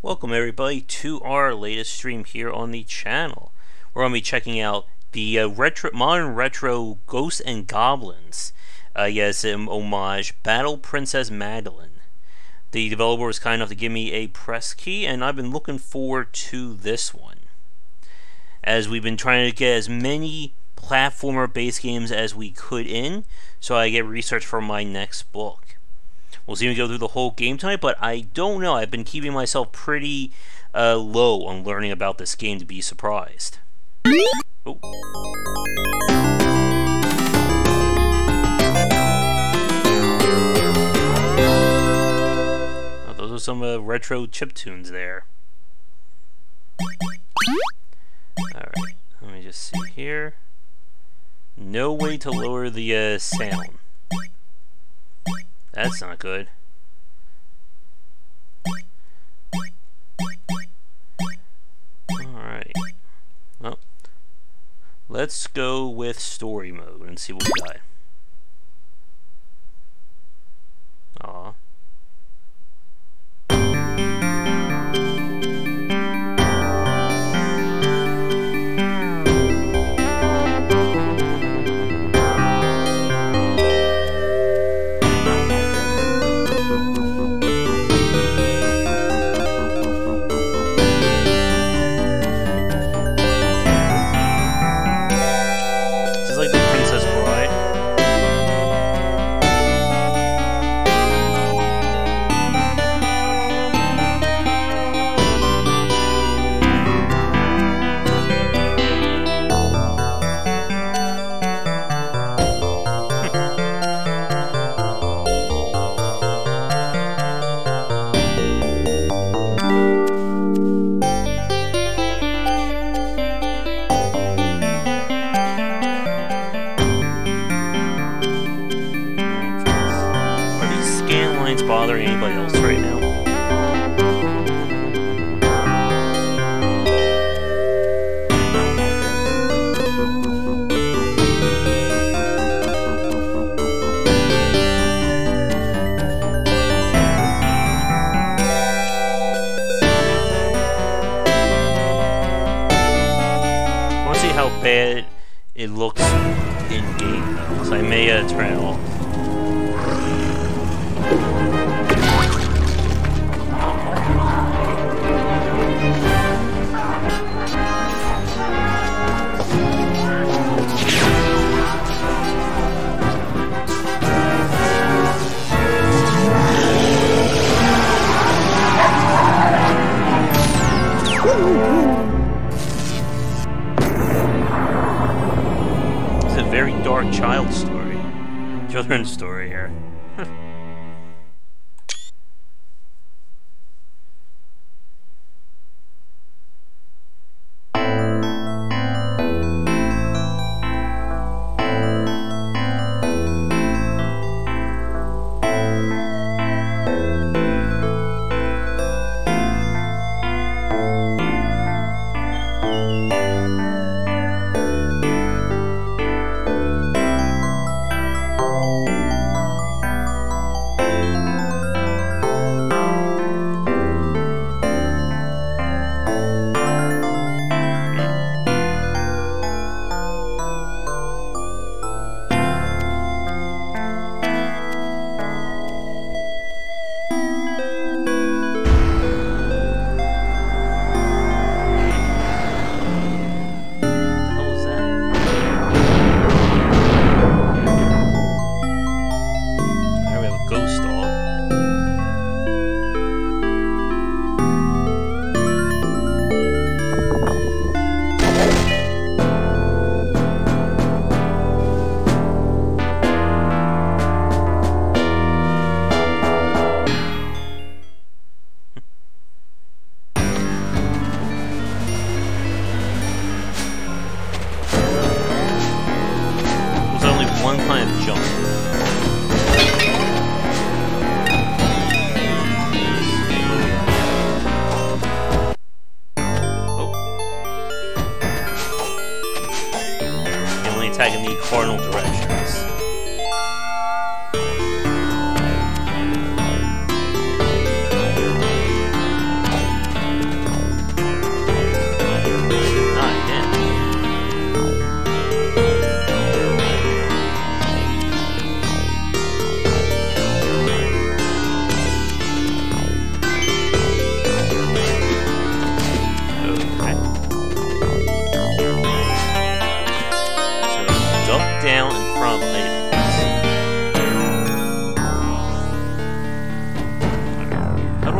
Welcome everybody to our latest stream here on the channel. We're going to be checking out the modern retro Ghosts and Goblins. Yes, homage Battle Princess Madelyn. The developer was kind enough to give me a press key, and I've been looking forward to this one, as we've been trying to get as many platformer-based games as we could in, so I get research for my next book. We'll see if we go through the whole game tonight, but I don't know. I've been keeping myself pretty low on learning about this game to be surprised. Oh. Oh, those are some retro chiptunes there. Alright, let me just see here. No way to lower the sound. That's not good. Alright. Well, let's go with story mode and see what we got. Aw. Bothering anybody else right now? I want to see how bad it looks in game though, so I may turn it off. It's a very dark children's story here.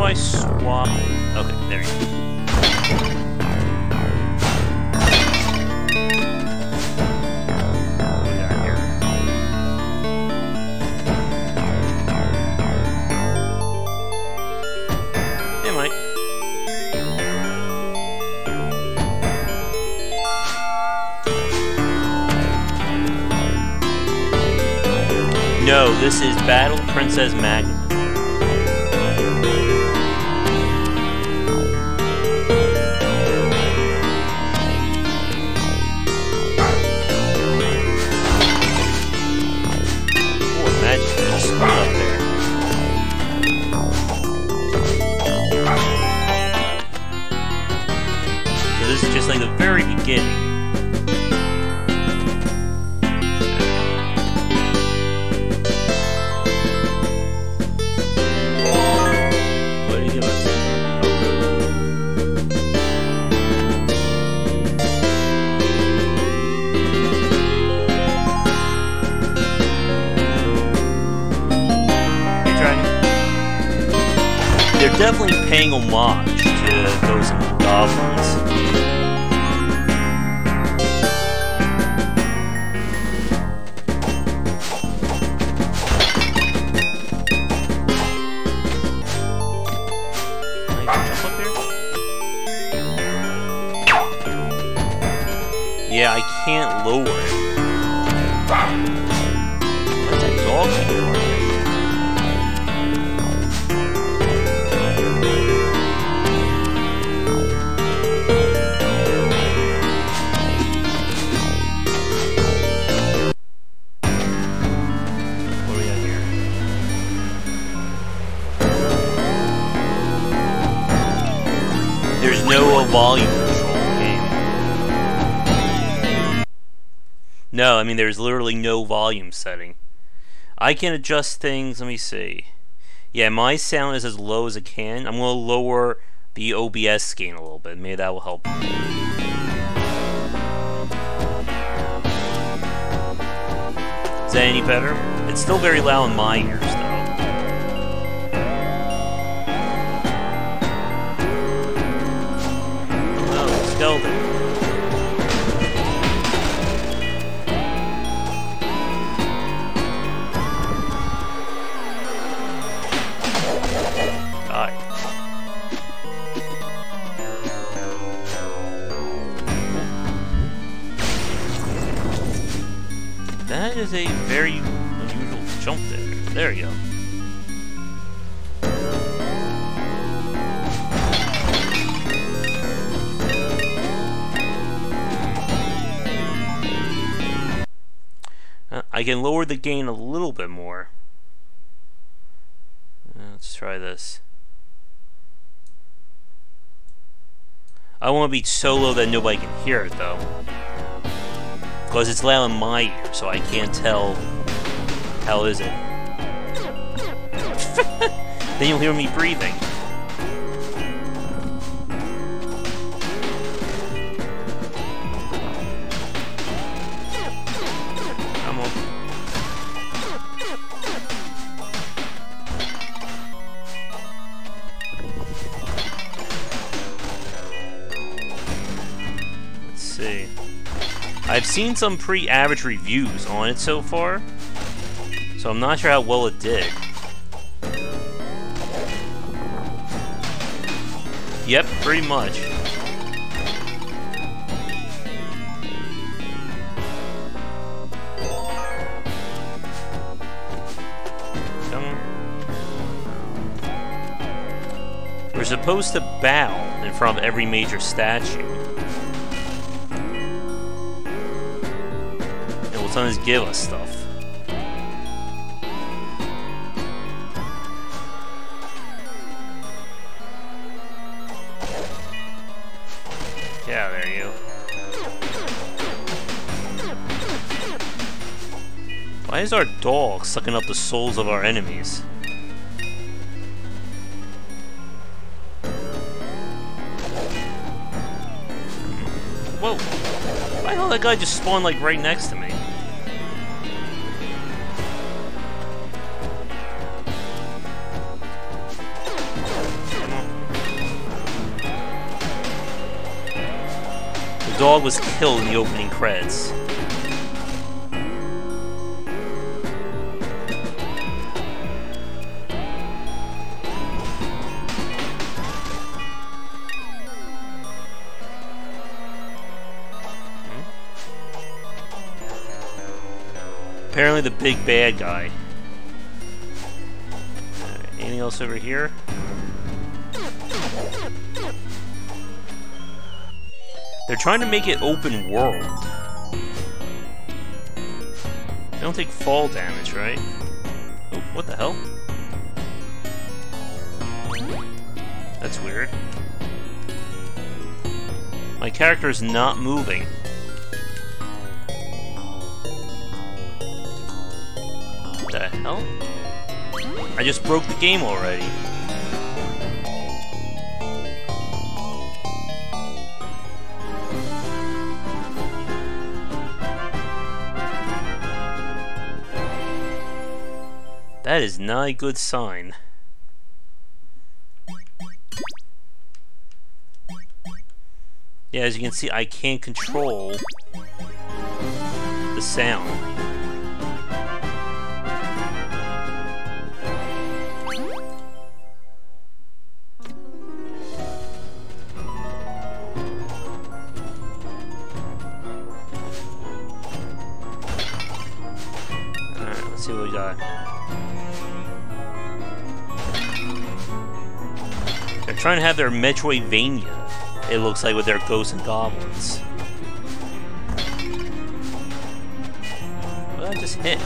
do I swap? Okay, there you go. What do we got here? It might. No, this is Battle Princess Madelyn. This is just like the very beginning. What did he give us? Hey, Dragon. They're definitely paying homage to Ghosts and Goblins. Yeah, I can't lower it. What's that dog here? What do we got here? There's no volume control in the game. No, I mean there's literally no volume setting. I can adjust things, let me see. Yeah, my sound is as low as it can. I'm going to lower the OBS gain a little bit. Maybe that will help. Is that any better? It's still very loud in my ears, though. Oh, skeleton. That is a very unusual jump there. There you go. I can lower the gain a little bit more. Let's try this. I want to be so low that nobody can hear it, though. Because it's loud in my ear, so I can't tell. How is it? Then you'll hear me breathing. Come on. Let's see. I've seen some pretty average reviews on it so far, so I'm not sure how well it did. Yep, pretty much. Come on. We're supposed to bow in front of every major statue. Sometimes give us stuff. Yeah, there you go. Why is our dog sucking up the souls of our enemies? Whoa! Why the hell that guy just spawned like right next to me? dog was killed in the opening credits. Apparently the big bad guy. Anything else over here? They're trying to make it open world. They don't take fall damage, right? Oh, what the hell? That's weird. My character is not moving. What the hell? I just broke the game already. That is not a good sign. Yeah, as you can see, I can't control the sound. Alright, let's see what we got. They're trying to have their Metroidvania, it looks like, with their ghosts and goblins. What did I just hit?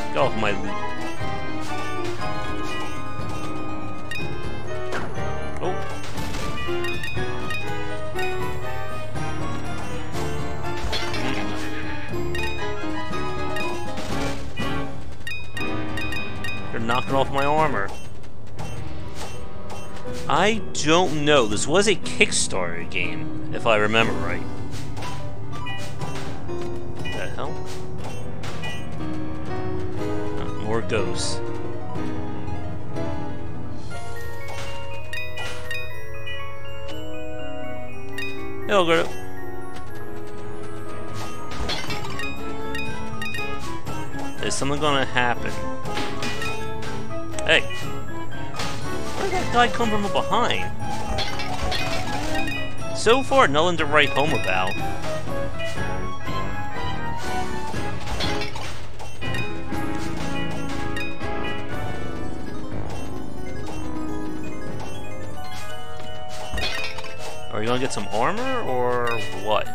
Get off my loot. Oh. They're knocking off my armor. I don't know. This was a Kickstarter game, if I remember right. What the hell? Oh, more ghosts. Hello, girl. Is something gonna happen? Hey! Where did that guy come from behind? So far, nothing to write home about. Are you gonna get some armor, or what?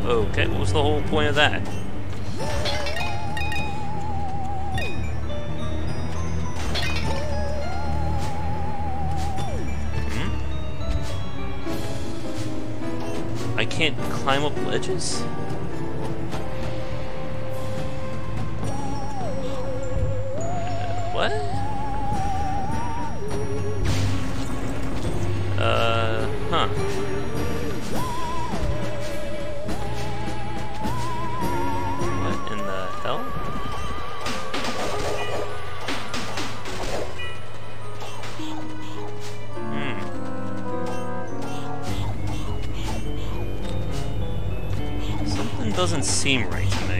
Okay, what was the whole point of that? I can't climb up ledges? What? Huh. What in the hell? Something doesn't seem right to me.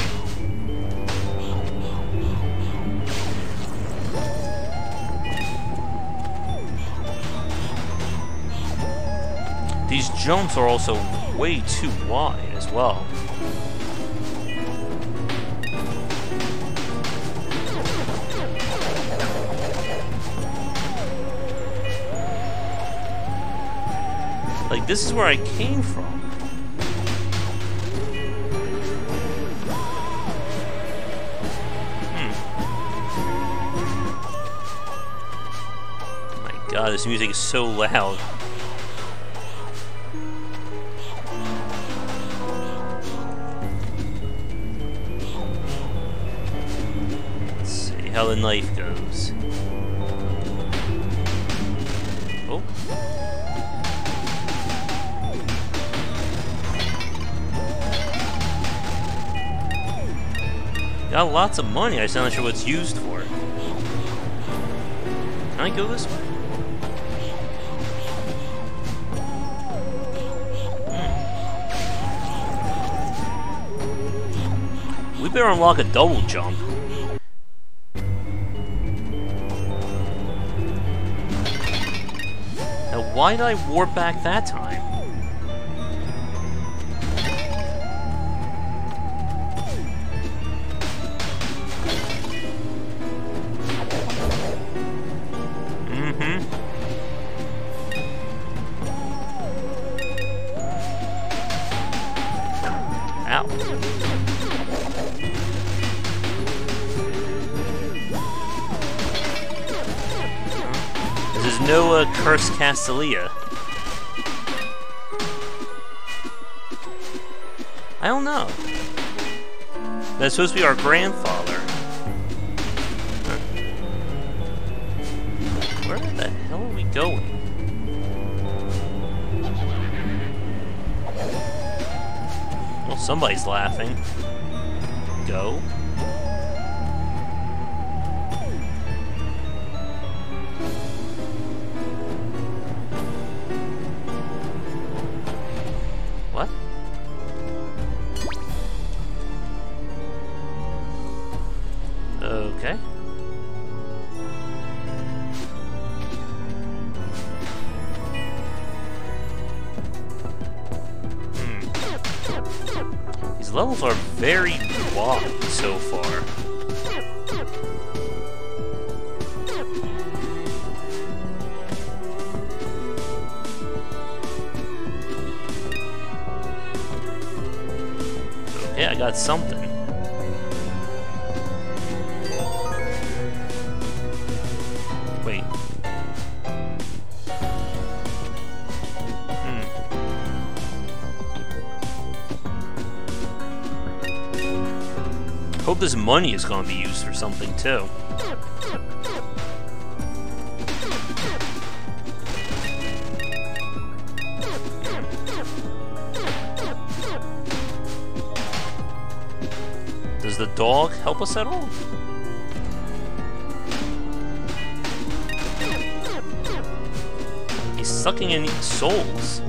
These jumps are also way too wide as well. Like, this is where I came from. Oh my god, this music is so loud. How the knife goes. Oh. Got lots of money, I'm not sure what it's used for. Can I go this way? We better unlock a double jump. Now, why did I warp back that time? Ow. There's no cursed Castelia. I don't know. That's supposed to be our grandfather. Where the hell are we going? Well, somebody's laughing. Go. What? Okay. These levels are very wide so far. Okay, I got something. Wait. Hope this money is going to be used for something too. Does the dog help us at all? He's sucking in souls.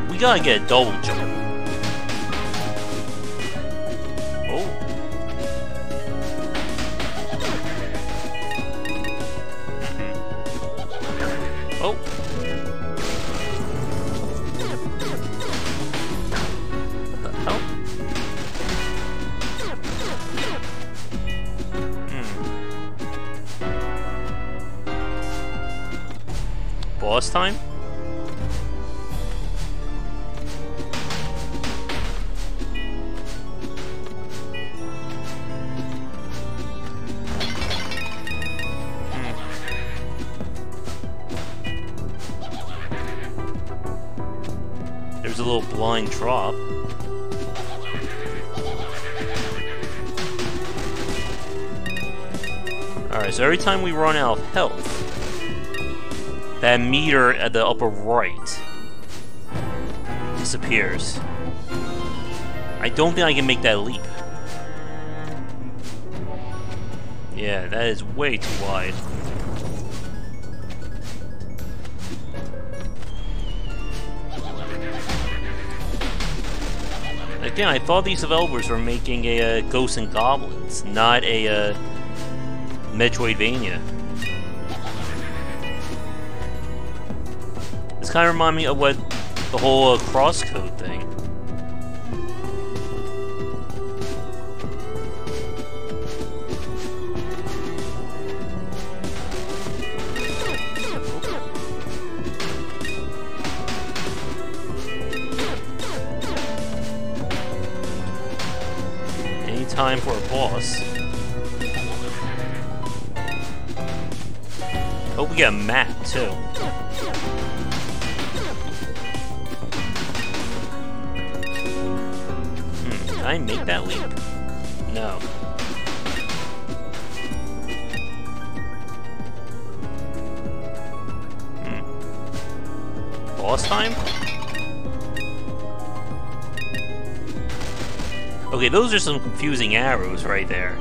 We gotta get a double jump. Oh. Oh. What the hell? Boss time? There's a little blind drop. Alright, so every time we run out of health, that meter at the upper right disappears. I don't think I can make that leap. Yeah, that is way too wide. Again, I thought these developers were making a Ghosts and Goblins, not a Metroidvania. This kind of reminds me of what the whole crosscode thing. Time for a boss. Oh, we got a map too. Can I make that leap? No. Boss time? Okay, those are some confusing arrows right there.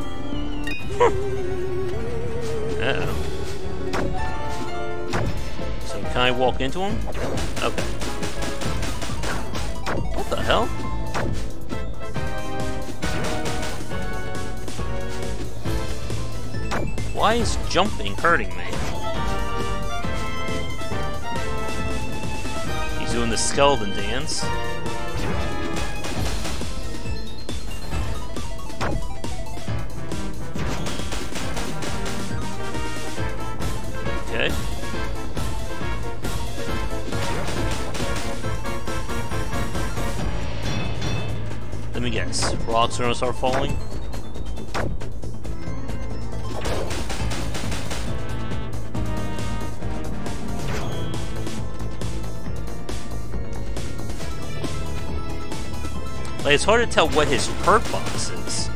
Uh-oh. So can I walk into them? Okay. What the hell? Why is jumping hurting me? He's doing the skeleton dance. Okay. Let me guess. Rocks are gonna start falling? Like, it's hard to tell what his hurt box is.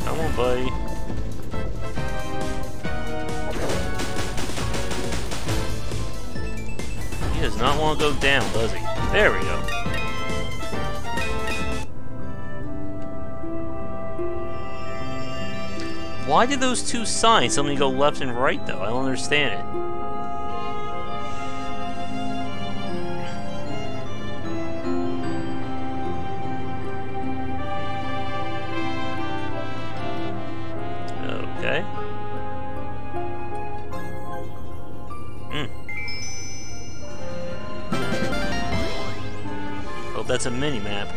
Come on, buddy. He does not want to go down, does he? There we go. Why did those two signs suddenly go left and right, though? I don't understand it. Okay. Oh, that's a mini-map.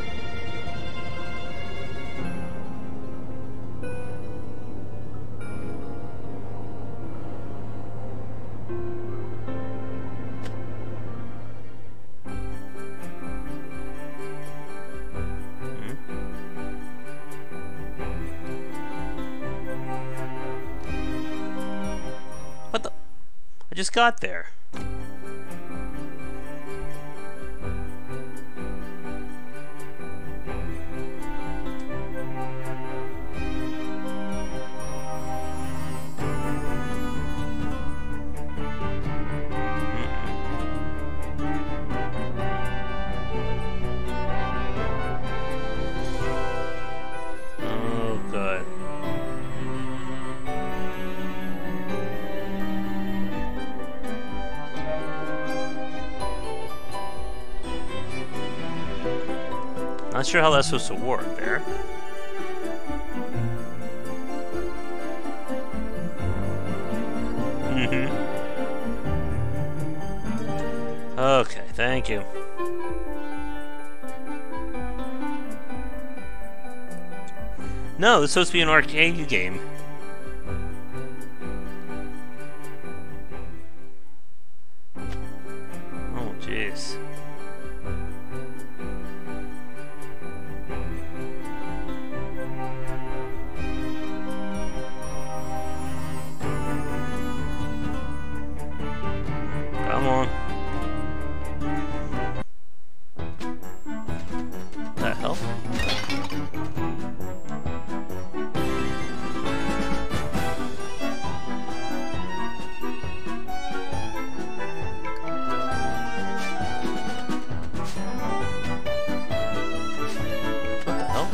What the? I just got there. Not sure how that's supposed to work there. Okay, thank you. No, it's supposed to be an arcade game. Oh, jeez. Come on. What the hell? What the hell?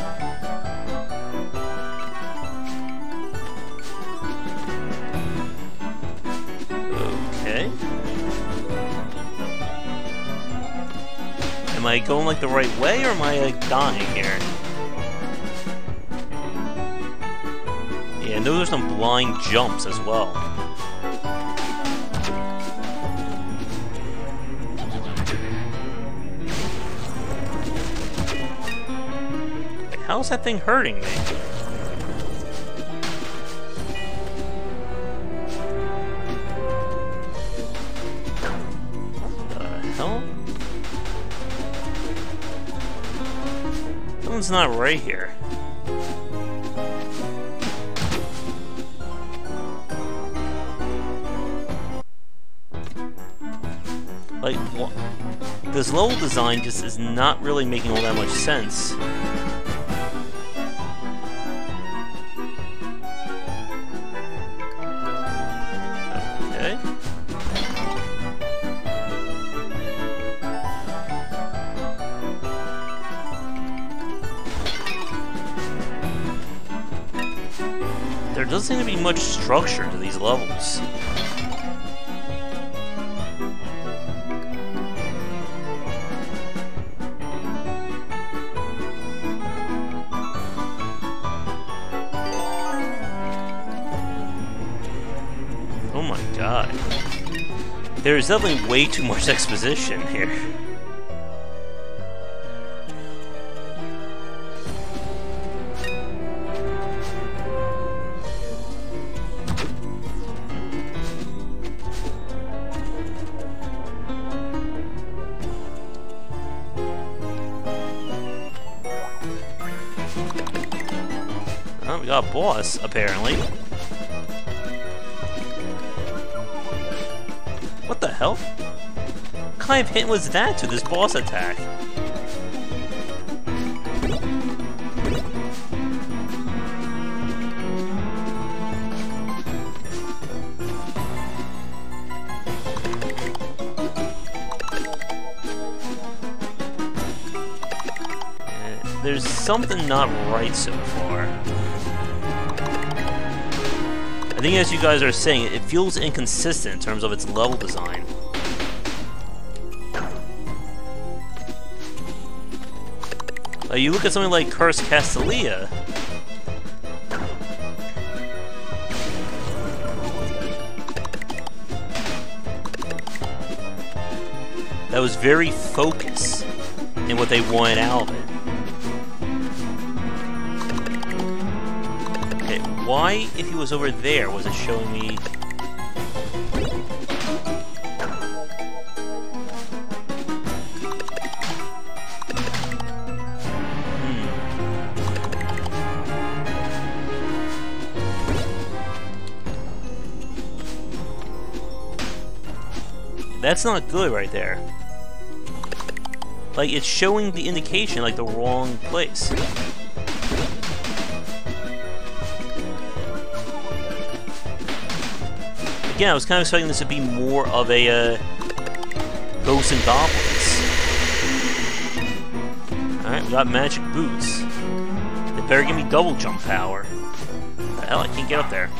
Okay. Am I going like the right way, or am I like dying here? Yeah, and those are some blind jumps as well. Like, how's that thing hurting me? What the hell? Something's not right here. Like, what? this level design just is not really making all that much sense. Okay. There doesn't seem to be much structure to these levels. Oh my god. There's definitely way too much exposition here. Oh, we got a boss, apparently. What the hell? What kind of hit was that to this boss attack? There's something not right so far. I think as you guys are saying, it feels inconsistent in terms of its level design. You look at something like Cursed Castelia. That was very focused in what they wanted out of it. Why, if he was over there, was it showing me... That's not good right there. Like, it's showing the indication, like, the wrong place. Again, I was kind of expecting this to be more of a Ghosts and Goblins. Alright, we got magic boots. They better give me double jump power. What the hell, I can't get up there.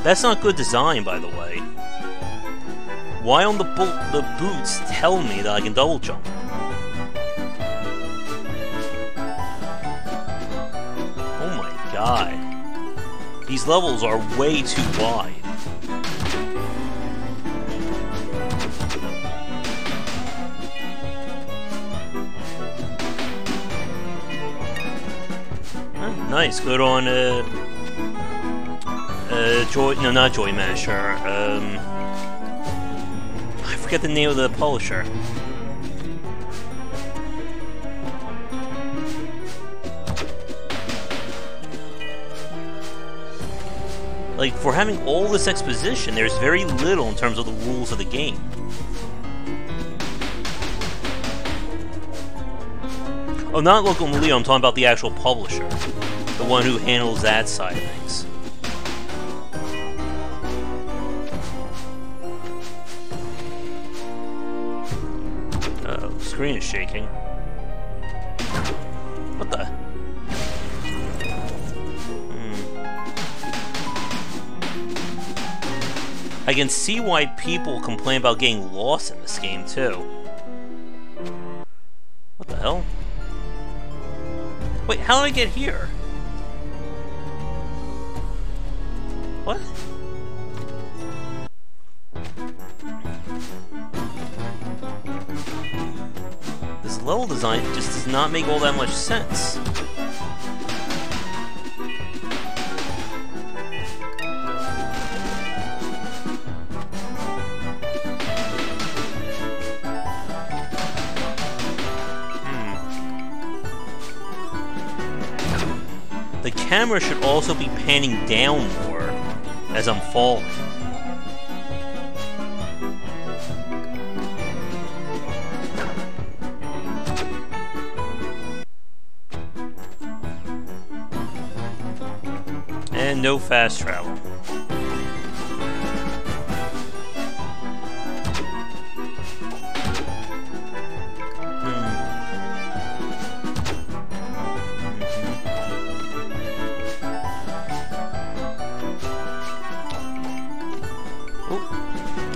That's not good design, by the way. Why on the boots tell me that I can double jump? Oh my god. These levels are way too wide. Oh, nice, good on Joy Masher. I forget the name of the publisher. Like, for having all this exposition, there's very little in terms of the rules of the game. Oh, not Local Leo, I'm talking about the actual publisher. The one who handles that side of things. Uh-oh, screen is shaking. What the? I can see why people complain about getting lost in this game, too. What the hell? Wait, how did I get here? What? This level design just does not make all that much sense. camera should also be panning down more as I'm falling. And no fast travel.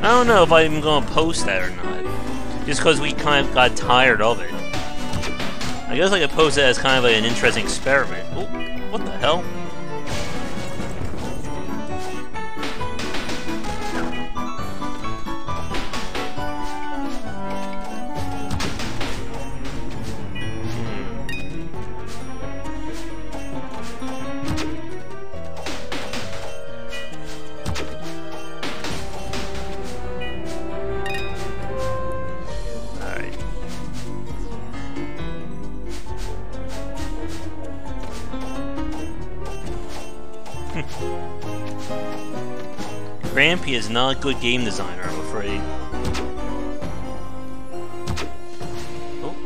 I don't know if I'm going to post that or not, just because we kind of got tired of it. I guess I could post it as kind of like an interesting experiment. Oh, what the hell? Grampy is not a good game designer, I'm afraid. Oh.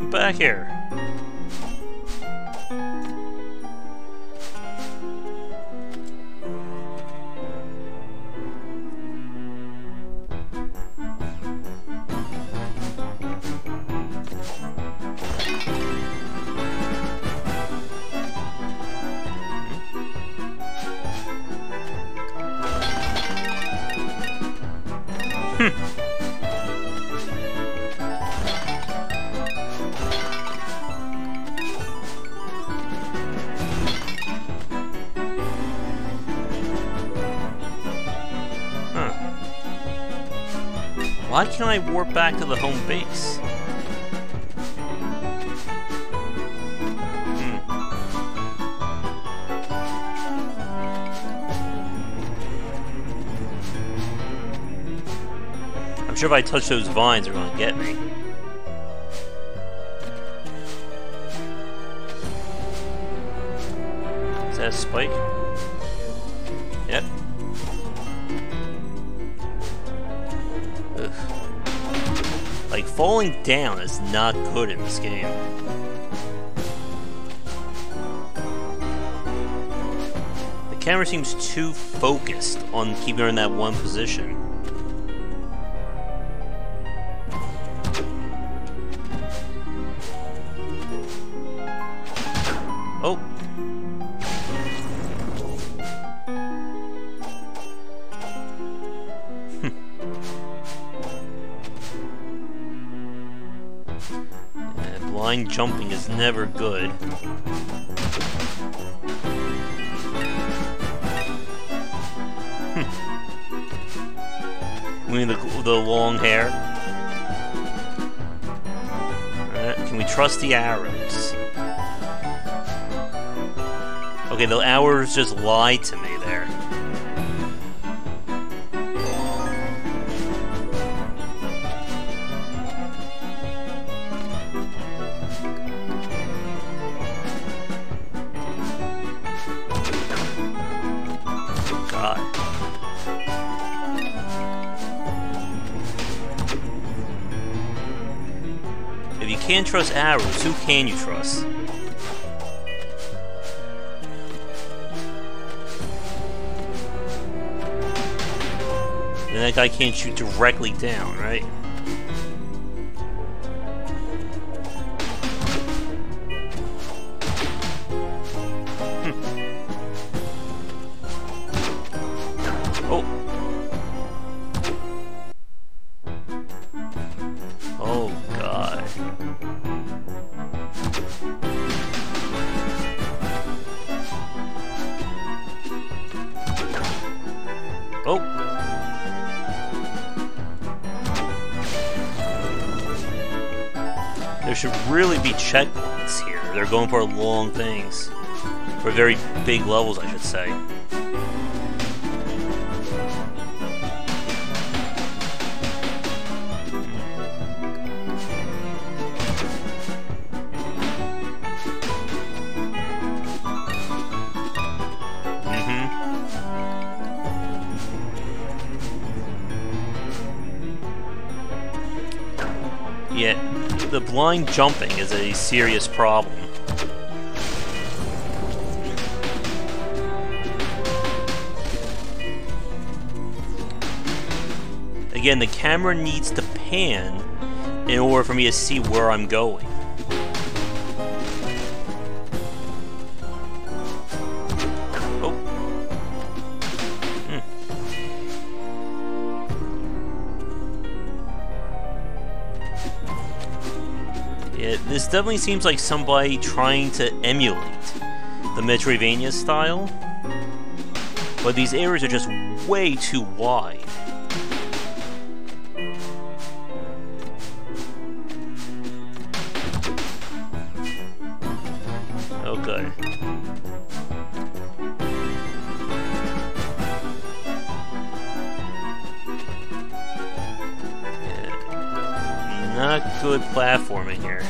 Oh. Back here. Why can't I warp back to the home base? I'm sure if I touch those vines, they're gonna get me. Is that a spike? Yep. Ugh. Like, falling down is not good in this game. The camera seems too focused on keeping her in that one position. Oh. Yeah, blind jumping is never good. I mean the long hair. Alright, can we trust the arrows? Okay, the arrows just lied to me there. God. If you can't trust arrows, who can you trust? And that guy can't shoot directly down, right? Oh. Oh, God. Oh. There should really be checkpoints here. They're going for long things. For very big levels, I should say. the blind jumping is a serious problem. Again, the camera needs to pan in order for me to see where I'm going. Oh. Yeah, this definitely seems like somebody trying to emulate the Metroidvania style, but these areas are just way too wide. Okay. Yeah. Not good platforming here.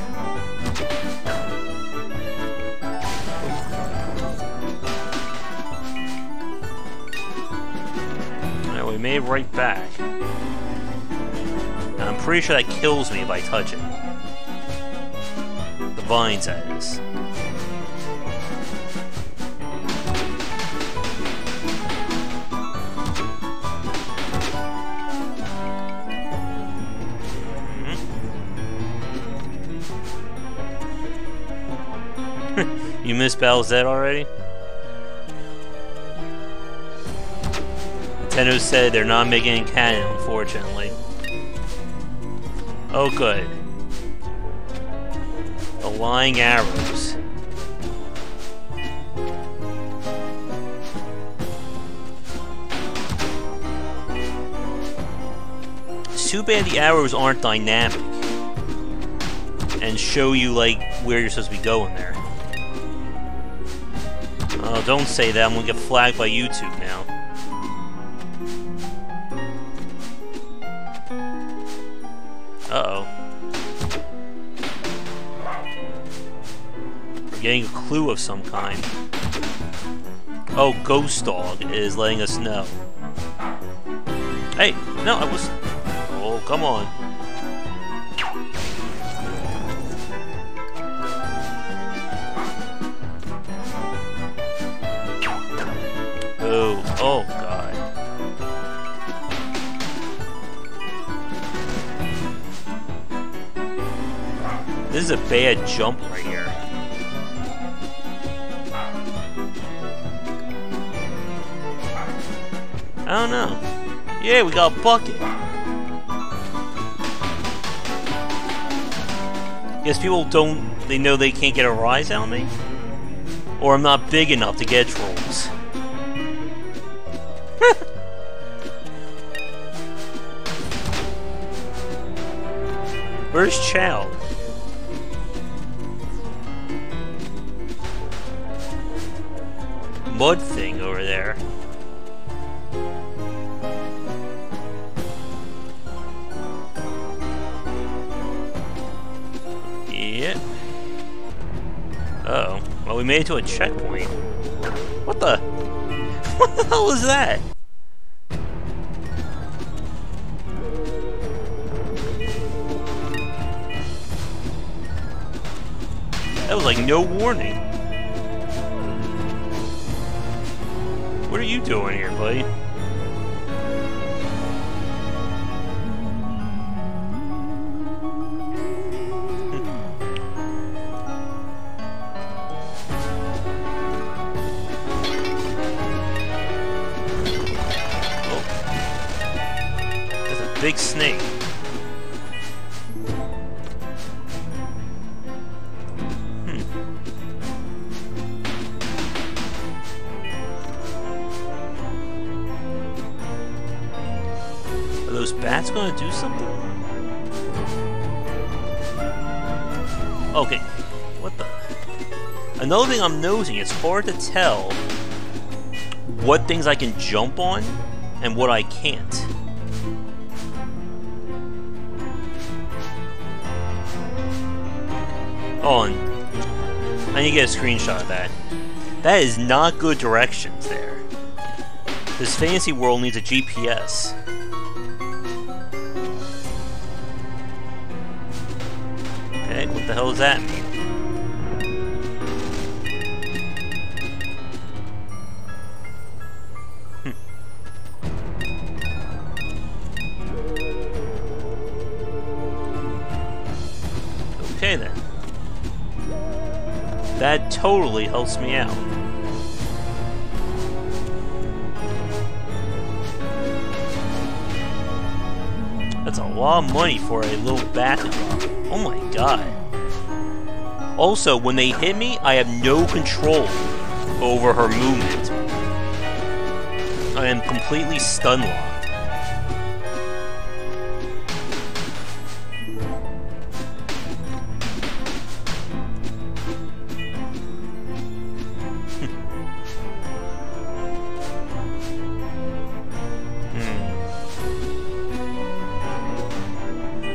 Alright, we made it right back. And I'm pretty sure that kills me if I touch it. The vines, that is. You missed Battle's Dead already? Nintendo said they're not making it canon, unfortunately. Oh, good. The lying arrows. It's too bad the arrows aren't dynamic and show you, like, where you're supposed to be going there. Oh, don't say that. I'm gonna get flagged by YouTube now. Uh-oh. We're getting a clue of some kind. Oh, Ghost Dog is letting us know. Hey, no, I was... Oh, come on. Oh, God. This is a bad jump right here. I don't know. Yeah, we got a bucket. Guess people don't... They know they can't get a rise out of me? Or I'm not big enough to get trolls. Where's Chow? Mud thing over there. Yeah. Uh-oh. Well, we made it to a checkpoint. What the? What the hell was that? That was like no warning. What are you doing here, buddy? Oh. That's a big snake. Those bats gonna do something? Okay, what the? Another thing I'm noticing, it's hard to tell what things I can jump on and what I can't. Oh, and I need to get a screenshot of that. That is not good directions there. This fantasy world needs a GPS. the hell does that mean? Okay then. That totally helps me out. That's a lot of money for a little backdrop. Oh my god. Also, when they hit me, I have no control over her movement. I am completely stun locked.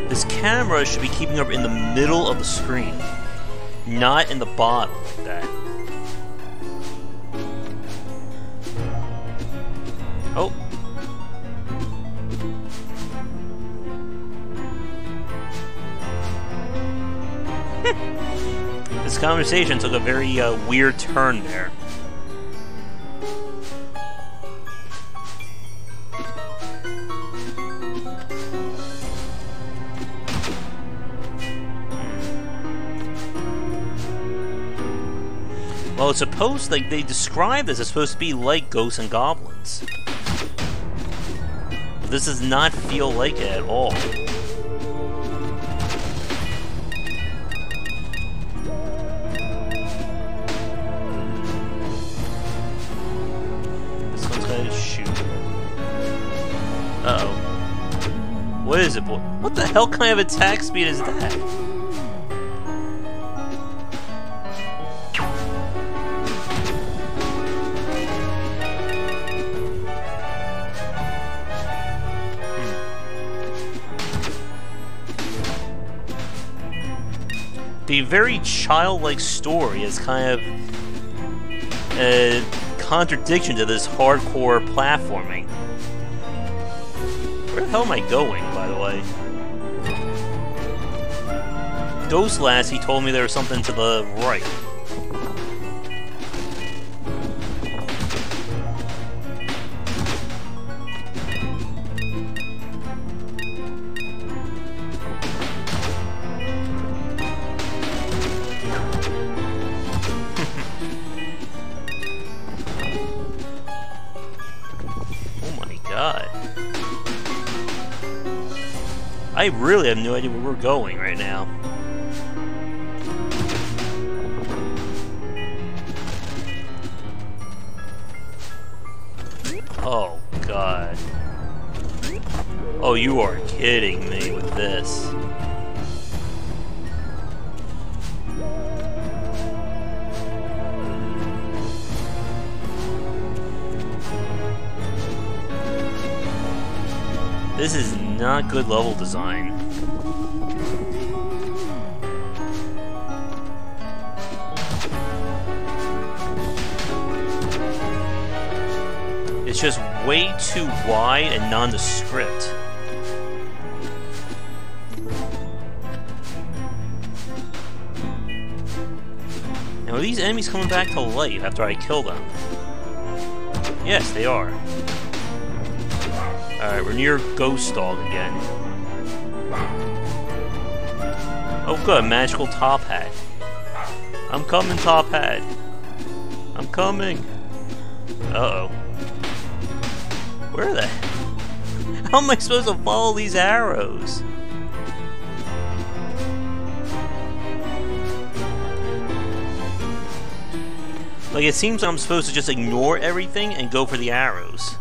This camera should be keeping her in the middle of the screen, not in the bottom like that. Oh. This conversation took a very weird turn there. Well, it's supposed, like, they describe this as supposed to be like Ghosts and Goblins. But this does not feel like it at all. This one's gonna shoot. Uh-oh. What is it, boy? What the hell kind of attack speed is that? The very childlike story is kind of a contradiction to this hardcore platforming. Where the hell am I going, by the way? Ghost Lassie told me there was something to the right. I really have no idea where we're going right now. Oh, God. Oh, you are kidding me with this. This is not good level design. It's just way too wide and nondescript. Now, are these enemies coming back to life after I kill them? Yes, they are. Alright, we're near Ghost Dog again. Oh good, magical top hat. I'm coming, top hat. I'm coming. Uh-oh. Where the... How am I supposed to follow these arrows? Like, it seems I'm supposed to just ignore everything and go for the arrows.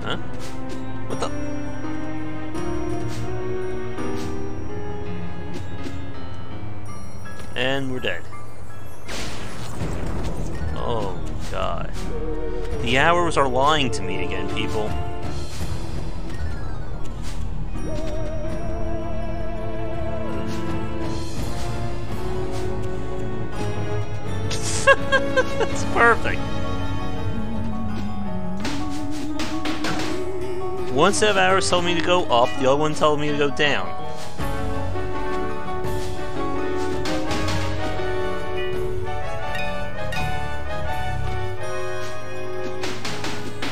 Huh? What the... And we're dead. Oh, God. The arrows are lying to me again, people. That's perfect. One set of arrows told me to go up, the other one told me to go down.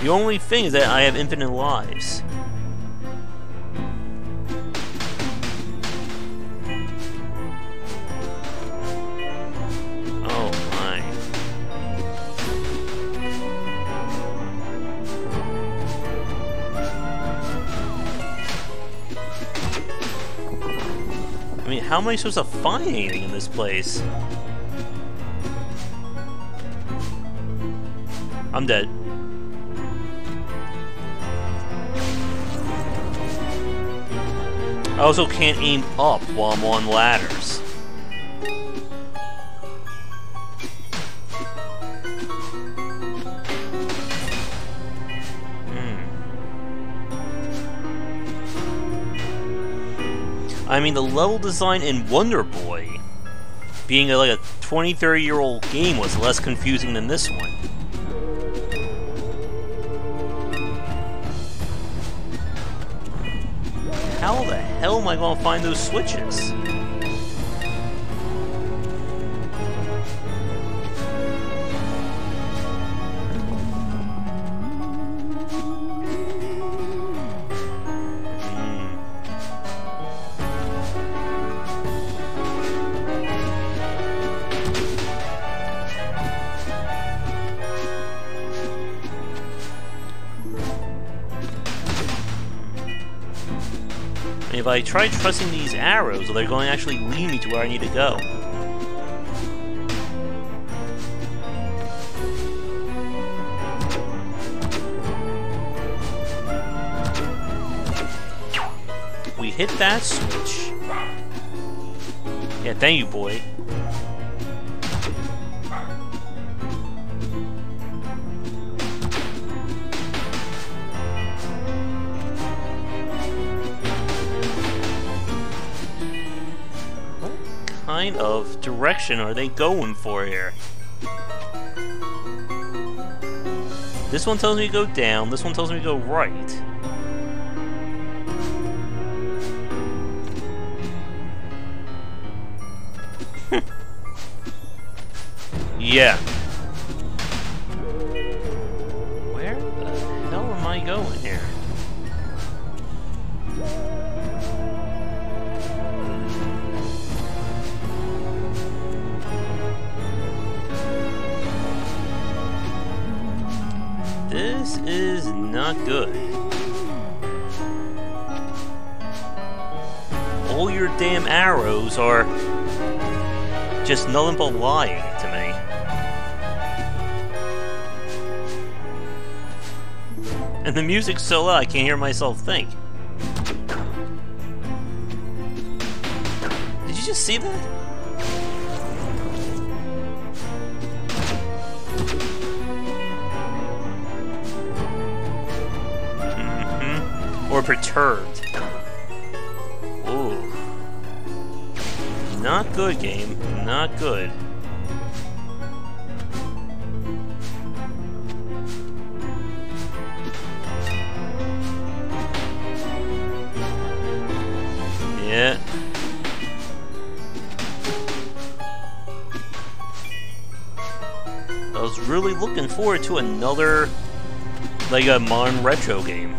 The only thing is that I have infinite lives. Oh my. I mean, how am I supposed to find anything in this place? I'm dead. I also can't aim up while I'm on ladders. I mean, the level design in Wonder Boy, being like a 20, 30-year-old game, was less confusing than this one. How the hell am I going to find those switches? If I try trusting these arrows, are they going to actually lead me to where I need to go? We hit that switch. Yeah, thank you, boy. What kind of direction are they going for here? This one tells me to go down, this one tells me to go right. Yeah. Where the hell am I going here? This is not good. All your damn arrows are just nothing but lying to me. And the music's so loud I can't hear myself think. Did you just see that? Or perturbed. Ooh. Not good, game. Not good. Yeah. I was really looking forward to another, like, a modern retro game.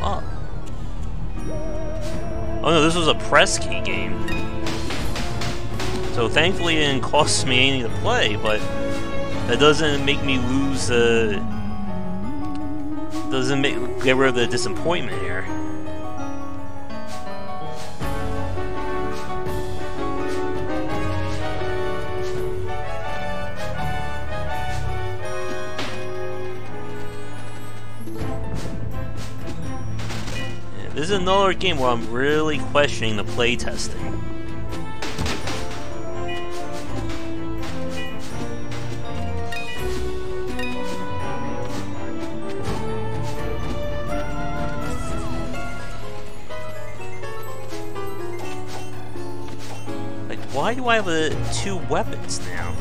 Up. Oh no, this was a press key game. So thankfully it didn't cost me anything to play, but that doesn't make me lose get rid of the disappointment here. This is another game where I'm really questioning the playtesting. Why do I have two weapons now?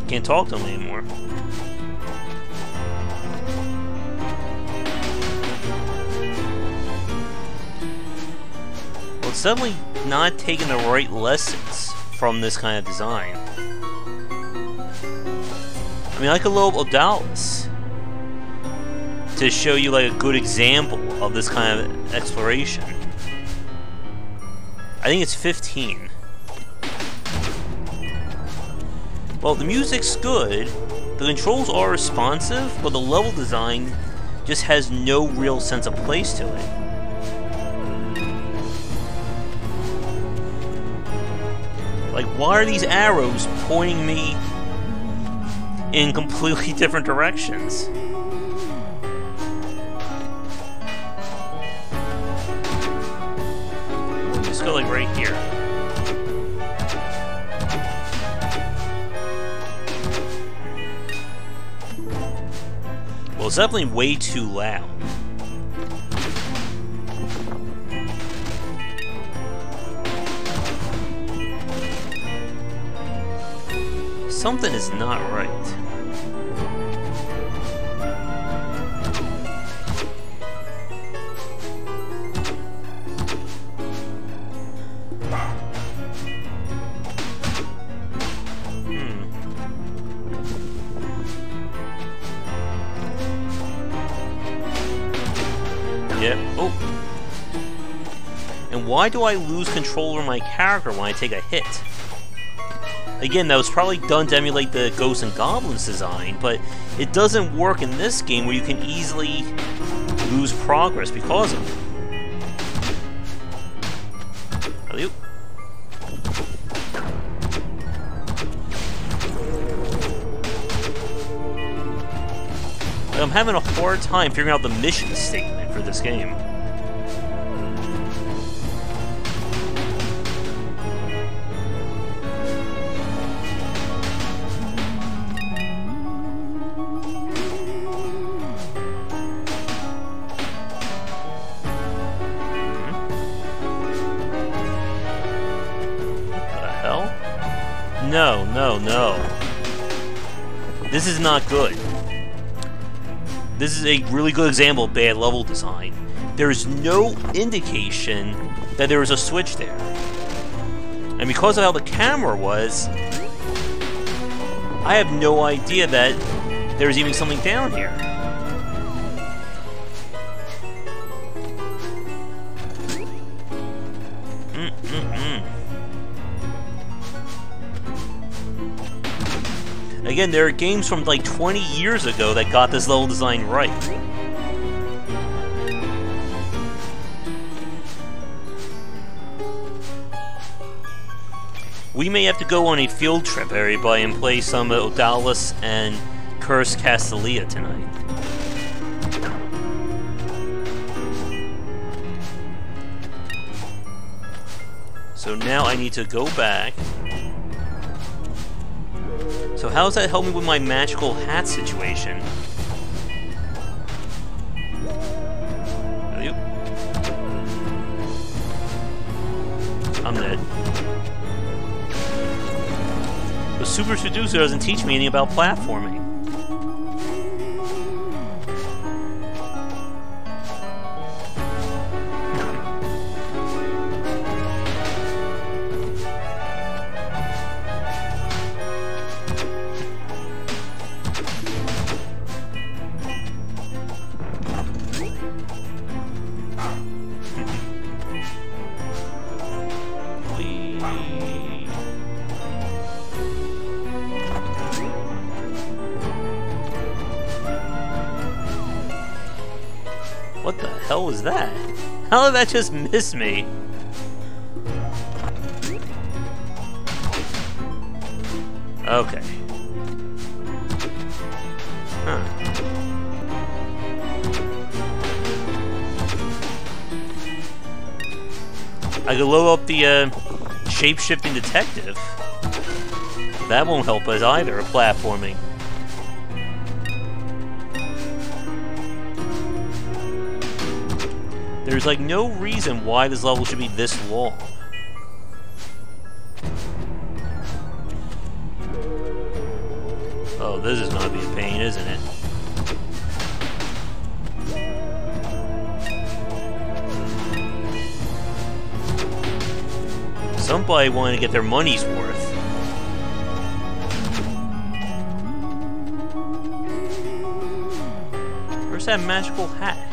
Can't talk to them anymore. Well, it's definitely not taking the right lessons from this kind of design. I mean, I could load up Odalis to show you like a good example of this kind of exploration. I think it's 15. Well, the music's good, the controls are responsive, but the level design just has no real sense of place to it. Like, why are these arrows pointing me in completely different directions? Just go like right here. Well, it's definitely way too loud. Something is not right. Yep. Oh. And why do I lose control over my character when I take a hit? Again, that was probably done to emulate the Ghosts and Goblins design, but it doesn't work in this game where you can easily lose progress because of it. Alley-oop. I'm having a hard time figuring out the mission statement for this game. No, no, no. This is not good. This is a really good example of bad level design. There's no indication that there was a switch there. And because of how the camera was, I have no idea that there's even something down here. Again, there are games from like 20 years ago that got this level design right. We may have to go on a field trip, everybody, and play some Odalis and Curse Castelia tonight. So now I need to go back. So how does that help me with my magical hat situation? I'm dead. The Super Seducer doesn't teach me anything about platforming. What the hell was that? How did that just miss me? Okay. Huh. I could load up the shape-shifting detective. That won't help us either, platforming. There's like no reason why this level should be this long. Oh, this is gonna be a pain, isn't it? Somebody wanted to get their money's worth. Where's that magical hat?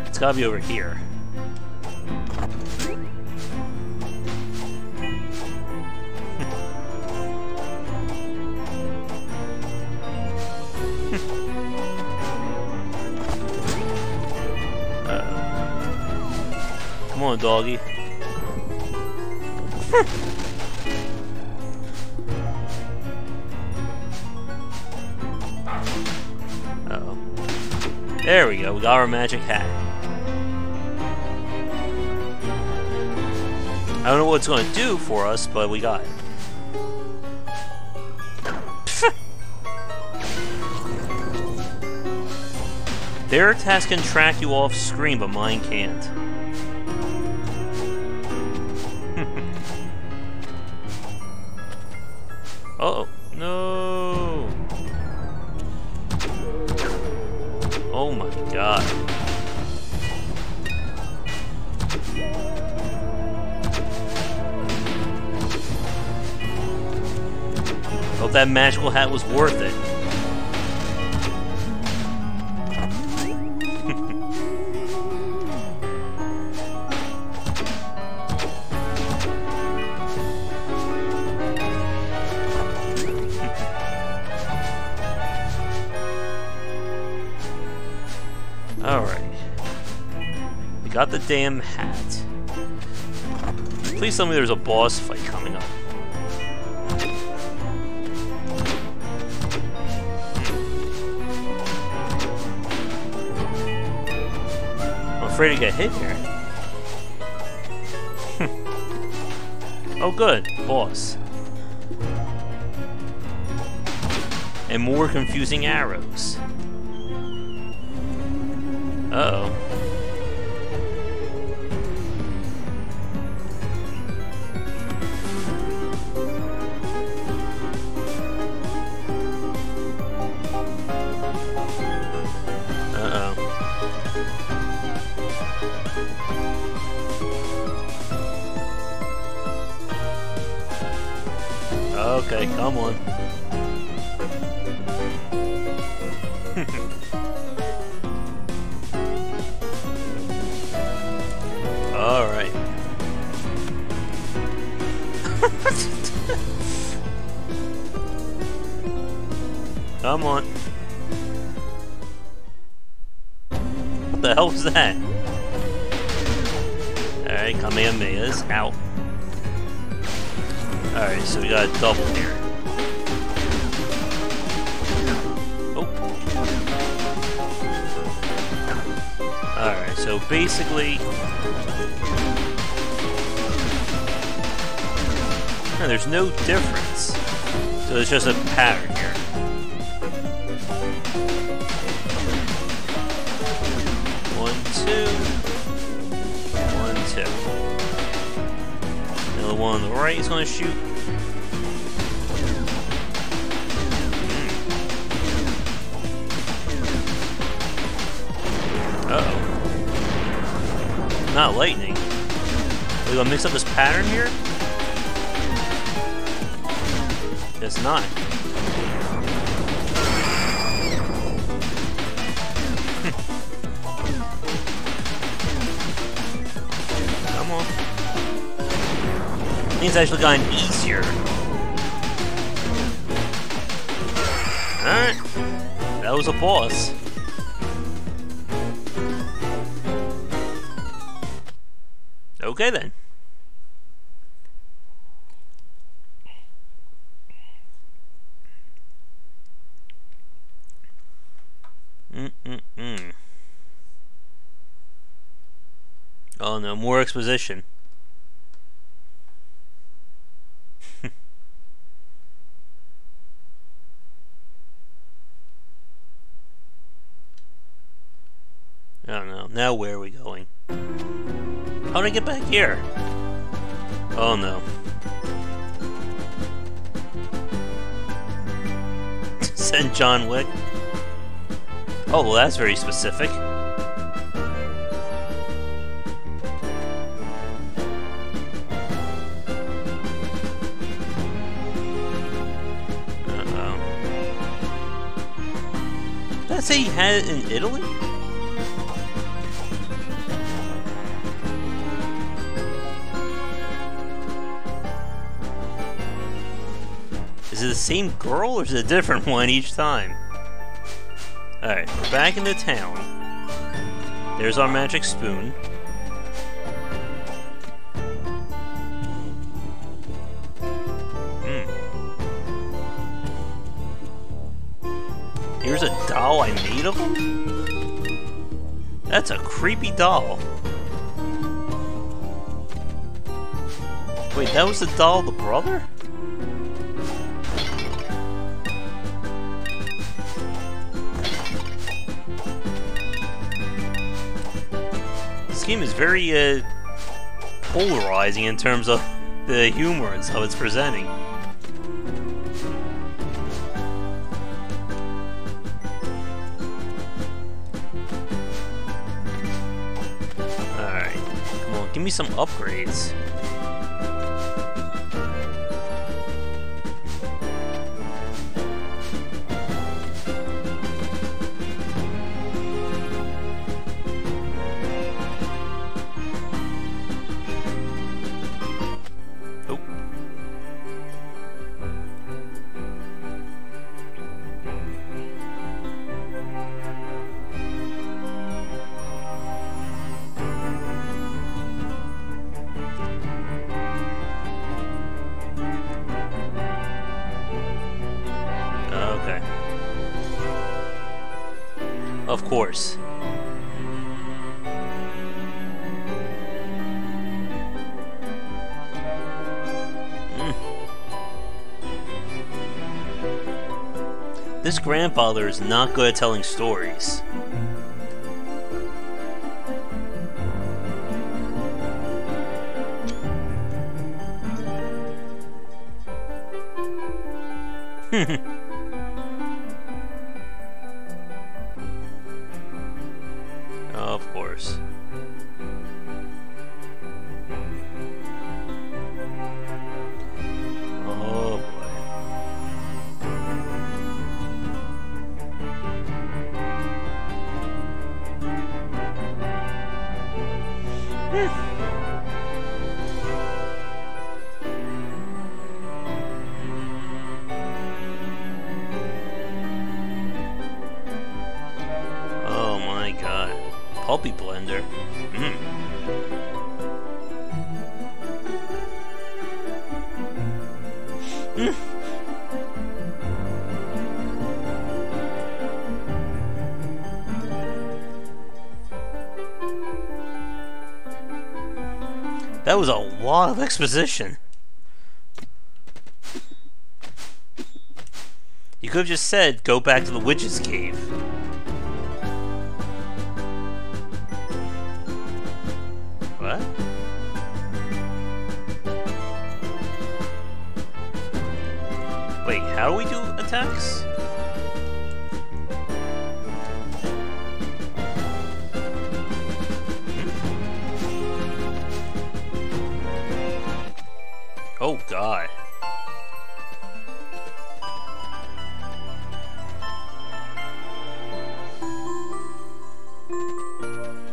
It's gotta be over here. Come on, doggy. Uh-oh. There we go, we got our magic hat. I don't know what it's going to do for us, but we got it. Their attacks can track you off screen, but mine can't. Uh-oh. No! Oh my god. Hope that magical hat was worth it. Alright. We got the damn hat. Please tell me there's a boss fight coming up. I'm afraid to get hit here. Oh good, boss. And more confusing arrows. Uh-oh. Uh-oh. Okay, come on. Alright. Come on. What the hell was that? Alright, Kamehameha's out. Alright, so we got a double here. Oh. Alright, so basically... No, there's no difference. So it's just a pattern here. One, two. One, two. Now the one on the right is going to shoot. Uh-oh. Not lightning. Are we going to mix up this pattern here? It's not. Come on. Things actually gotten easier. Alright. That was a boss. Okay then. Oh no, more exposition. Now where are we going? How did I get back here? Oh no. Send John Wick. Oh, well, that's very specific. Uh-oh. Did that say he had it in Italy? Is it the same girl, or is it a different one each time? Alright, we're back in the town. There's our magic spoon. Here's a doll I made of him? That's a creepy doll. Wait, that was the doll of the brother? This game is very polarizing in terms of the humor and how it's presenting. Alright, come on, give me some upgrades. Of course. This grandfather is not good at telling stories. Of course. Oh boy. Oh my god. Pulpy blender. That was a lot of exposition. You could have just said, go back to the witch's cave. What? Wait, how do we do attacks? Oh god.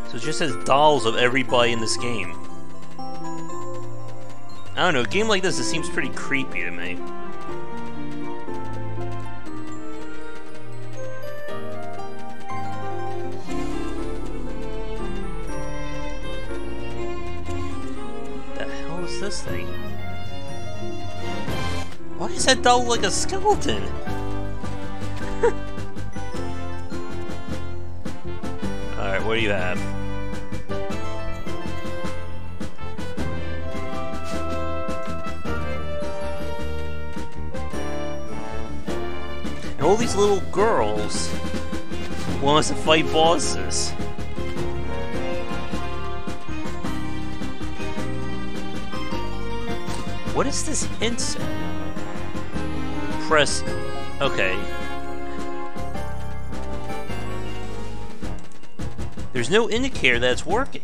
So it just says dolls of everybody in this game. I don't know, a game like this, it seems pretty creepy to me. The hell is this thing? Why is that doll like a skeleton? Alright, what do you have? And all these little girls want us to fight bosses. What is this hint say? Press... Okay. There's no indicator that it's working.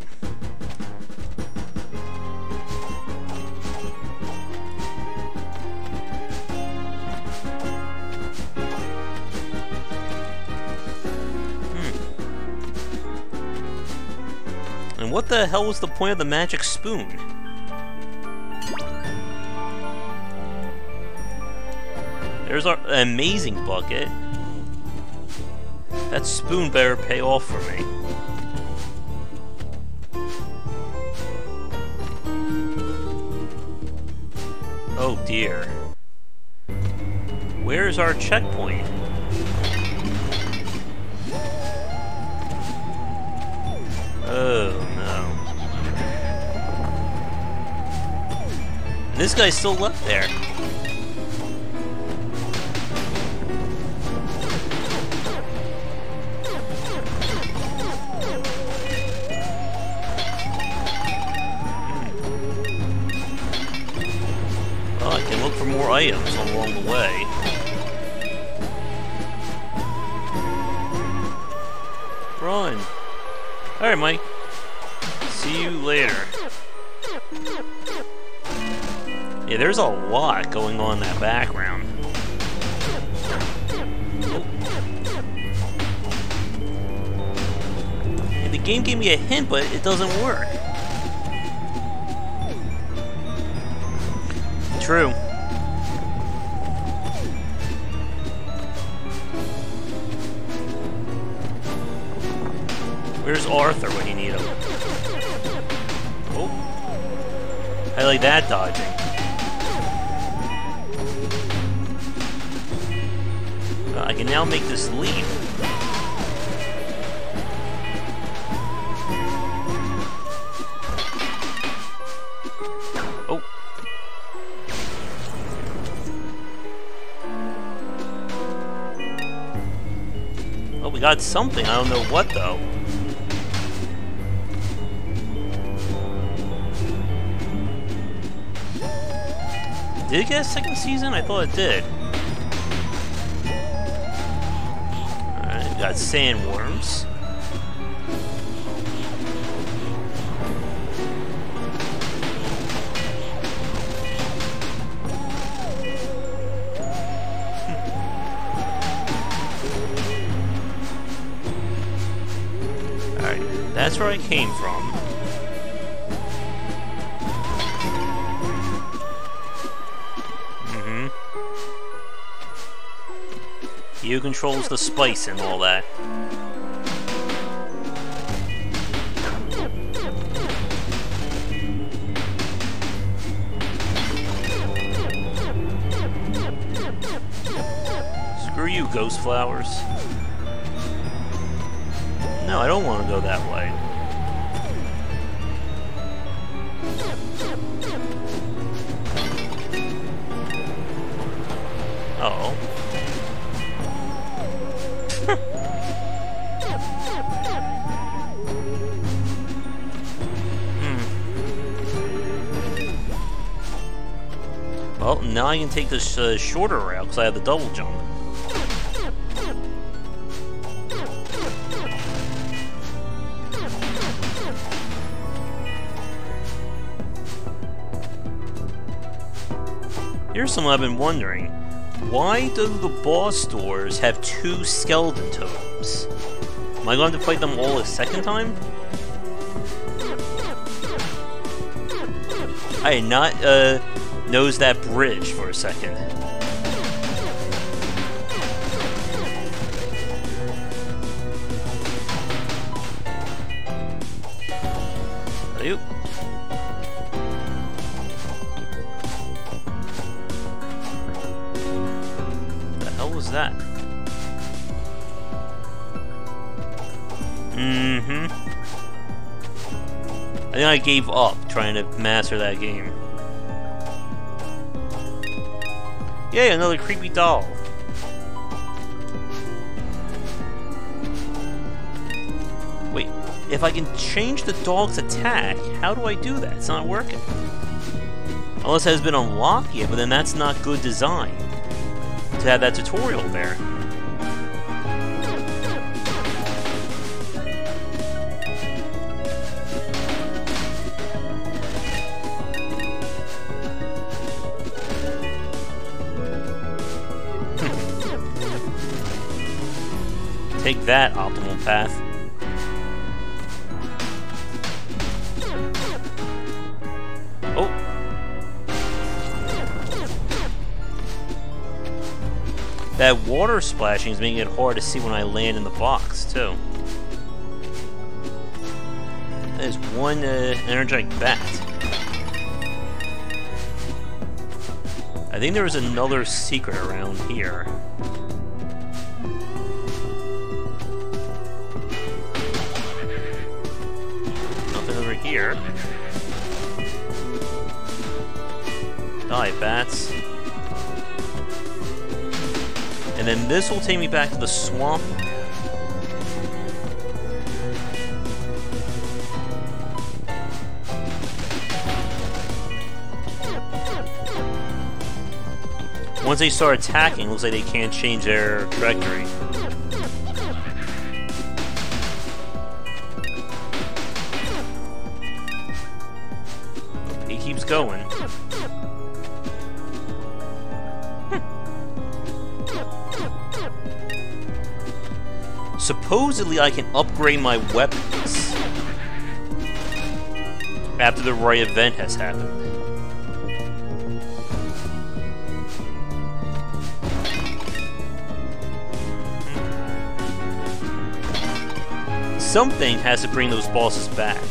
And what the hell was the point of the magic spoon? There's our amazing bucket. That spoon better pay off for me. Oh dear. Where's our checkpoint? Oh no. And this guy's still left there. Well, I can look for more items along the way. Run! Alright, Mike. See you later. Yeah, there's a lot going on in that background. Oh. Yeah, the game gave me a hint, but it doesn't work. True. Where's Arthur when you need him? Oh. I like that dodging. I can now make this leap. Oh. Oh, we got something. I don't know what, though. Did it get a second season? I thought it did. Alright, we got sandworms. Alright, that's where I came from. You controls the spice and all that. Screw you, ghost flowers. No, I don't want to go that way. Uh-oh. Well, now I can take this shorter route because I have the double jump. Here's something I've been wondering. Why do the boss doors have 2 skeleton totems? Am I going to fight them all a second time? I did not nose that bridge for a second. Ayup. The hell was that? I think I gave up trying to master that game. Yay, another creepy doll. Wait, if I can change the dog's attack, how do I do that? It's not working. Unless it has been unlocked yet, but then that's not good design to have that tutorial there. Take that, optimal path. Oh. That water splashing is making it hard to see when I land in the box, too. There's one energetic bat. I think there was another secret around here. Nothing over here. Die, bats. And then this will take me back to the swamp. Once they start attacking, it looks like they can't change their trajectory. He keeps going. Supposedly I can upgrade my weapons after the right event has happened. Something has to bring those bosses back.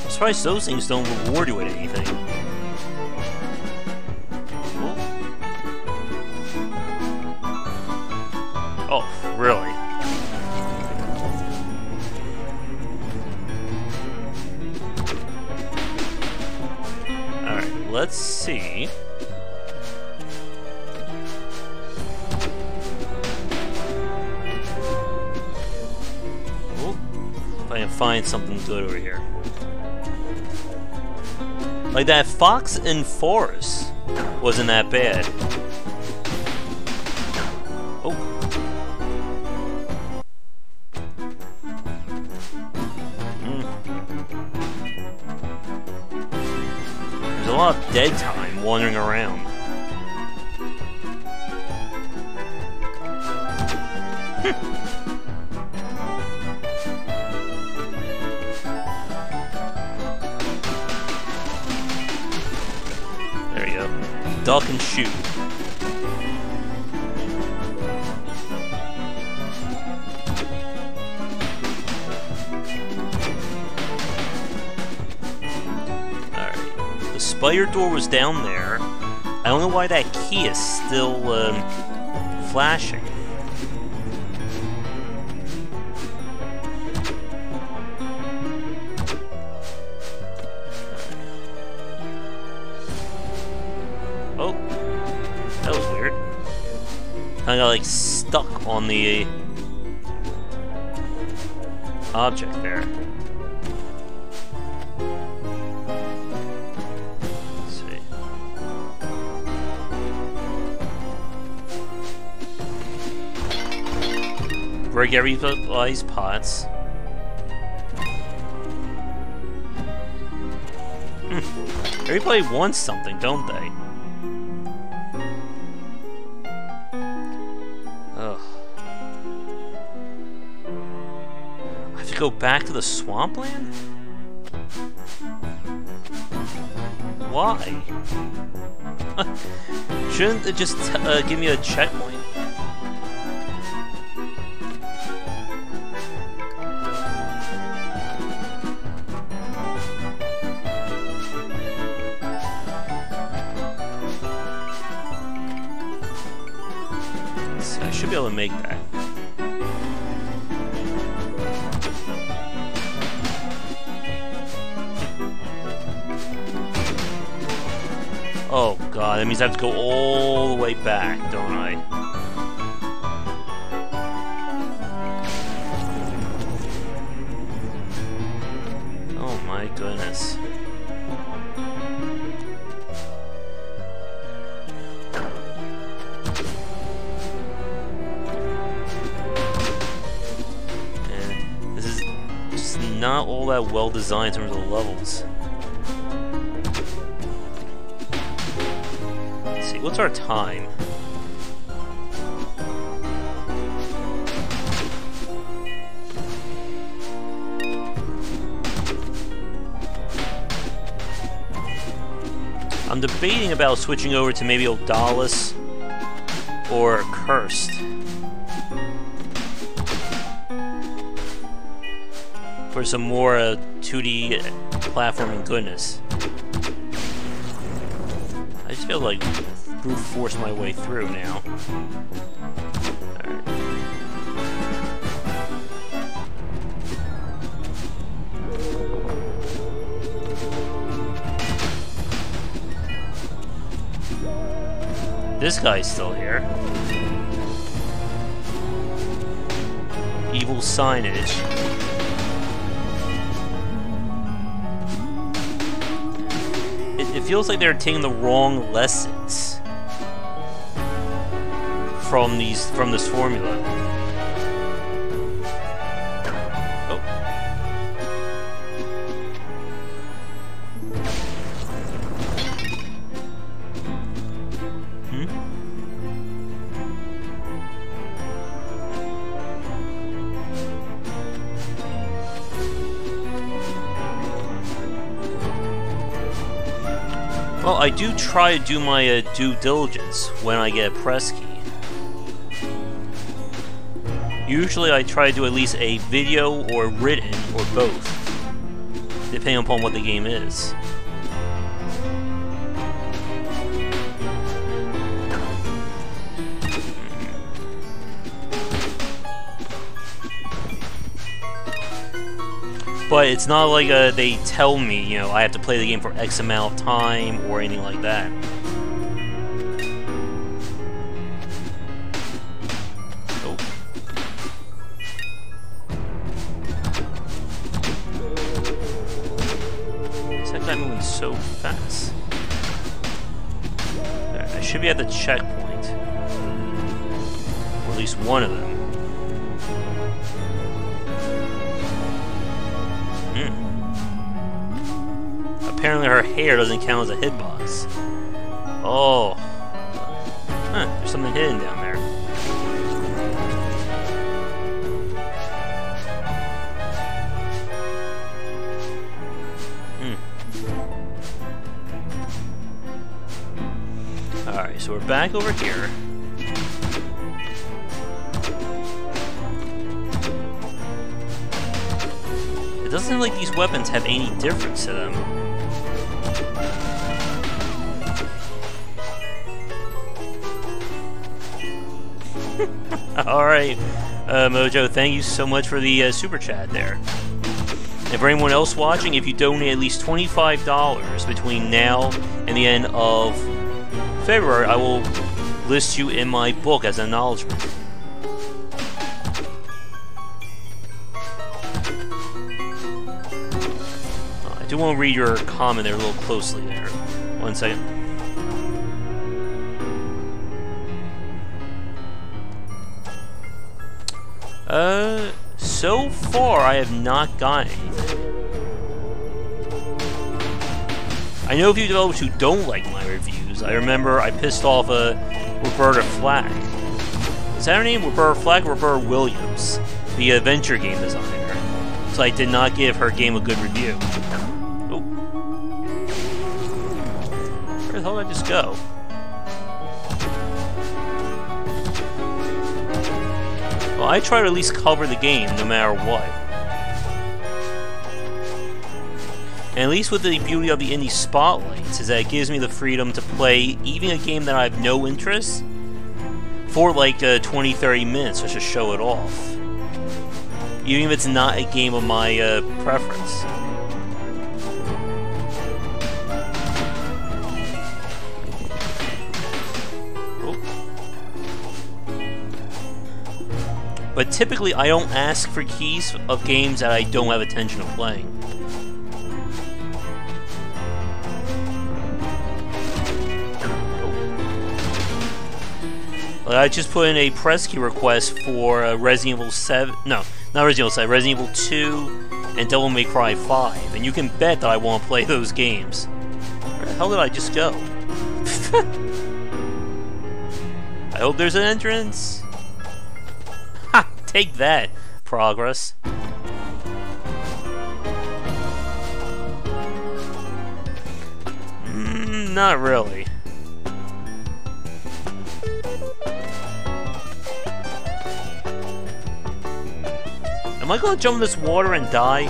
I'm surprised those things don't reward you with anything. Oh, really? Alright, let's see. Oh, if I can find something good over here. Like that fox in forest wasn't that bad. Oh. There's a lot of dead time wandering around. Duck and shoot. Alright. The spider door was down there. I don't know why that key is still flashing. Oh, that was weird. I got like stuck on the object there. Let's see. Break everybody's pots. Everybody wants something, don't they? Go back to the swampland? Why? Shouldn't it just give me a checkpoint? should be able to make that. Oh god, that means I have to go all the way back, don't I? Oh my goodness. And this is just not all that well designed in terms of the levels. What's our time? I'm debating about switching over to maybe Odalis or Cursed. For some more 2D platforming goodness. I just feel like brute force my way through now. Alright. This guy's still here. Evil signage. It feels like they're taking the wrong lessons from this formula. Oh. Well, I do try to do my due diligence when I get a press key. Usually I try to do at least a video or written or both, depending upon what the game is. But it's not like they tell me, you know, I have to play the game for X amount of time or anything like that. Oh. Why's that guy moving so fast? There, I should be at the checkpoint. Or at least one of them. Apparently her hair doesn't count as a hitbox. Oh. Huh, there's something hidden down there. Alright, so we're back over here. It doesn't look like these weapons have any difference to them. Alright, Mojo, thank you so much for the super chat there. And for anyone else watching, if you donate at least $25 between now and the end of February, I will list you in my book as an acknowledgement. I do want to read your comment there a little closely there. 1 second. So far I have not gotten anything. I know a few developers who don't like my reviews. I remember I pissed off Roberta Flack. Is that her name? Roberta Flack or Roberta Williams? The adventure game designer. So I did not give her game a good review. Oh. Where the hell did I just go? Well, I try to at least cover the game, no matter what. And at least with the beauty of the indie spotlights, is that it gives me the freedom to play even a game that I have no interest, for like 20-30 minutes just to show it off. Even if it's not a game of my preference. But typically, I don't ask for keys of games that I don't have intention of playing. Like I just put in a press key request for Resident Evil 7. No, not Resident Evil 7. Resident Evil 2 and Devil May Cry 5. And you can bet that I want to play those games. Where the hell did I just go? I hope there's an entrance. Take that, progress. Not really. Am I gonna jump in this water and die?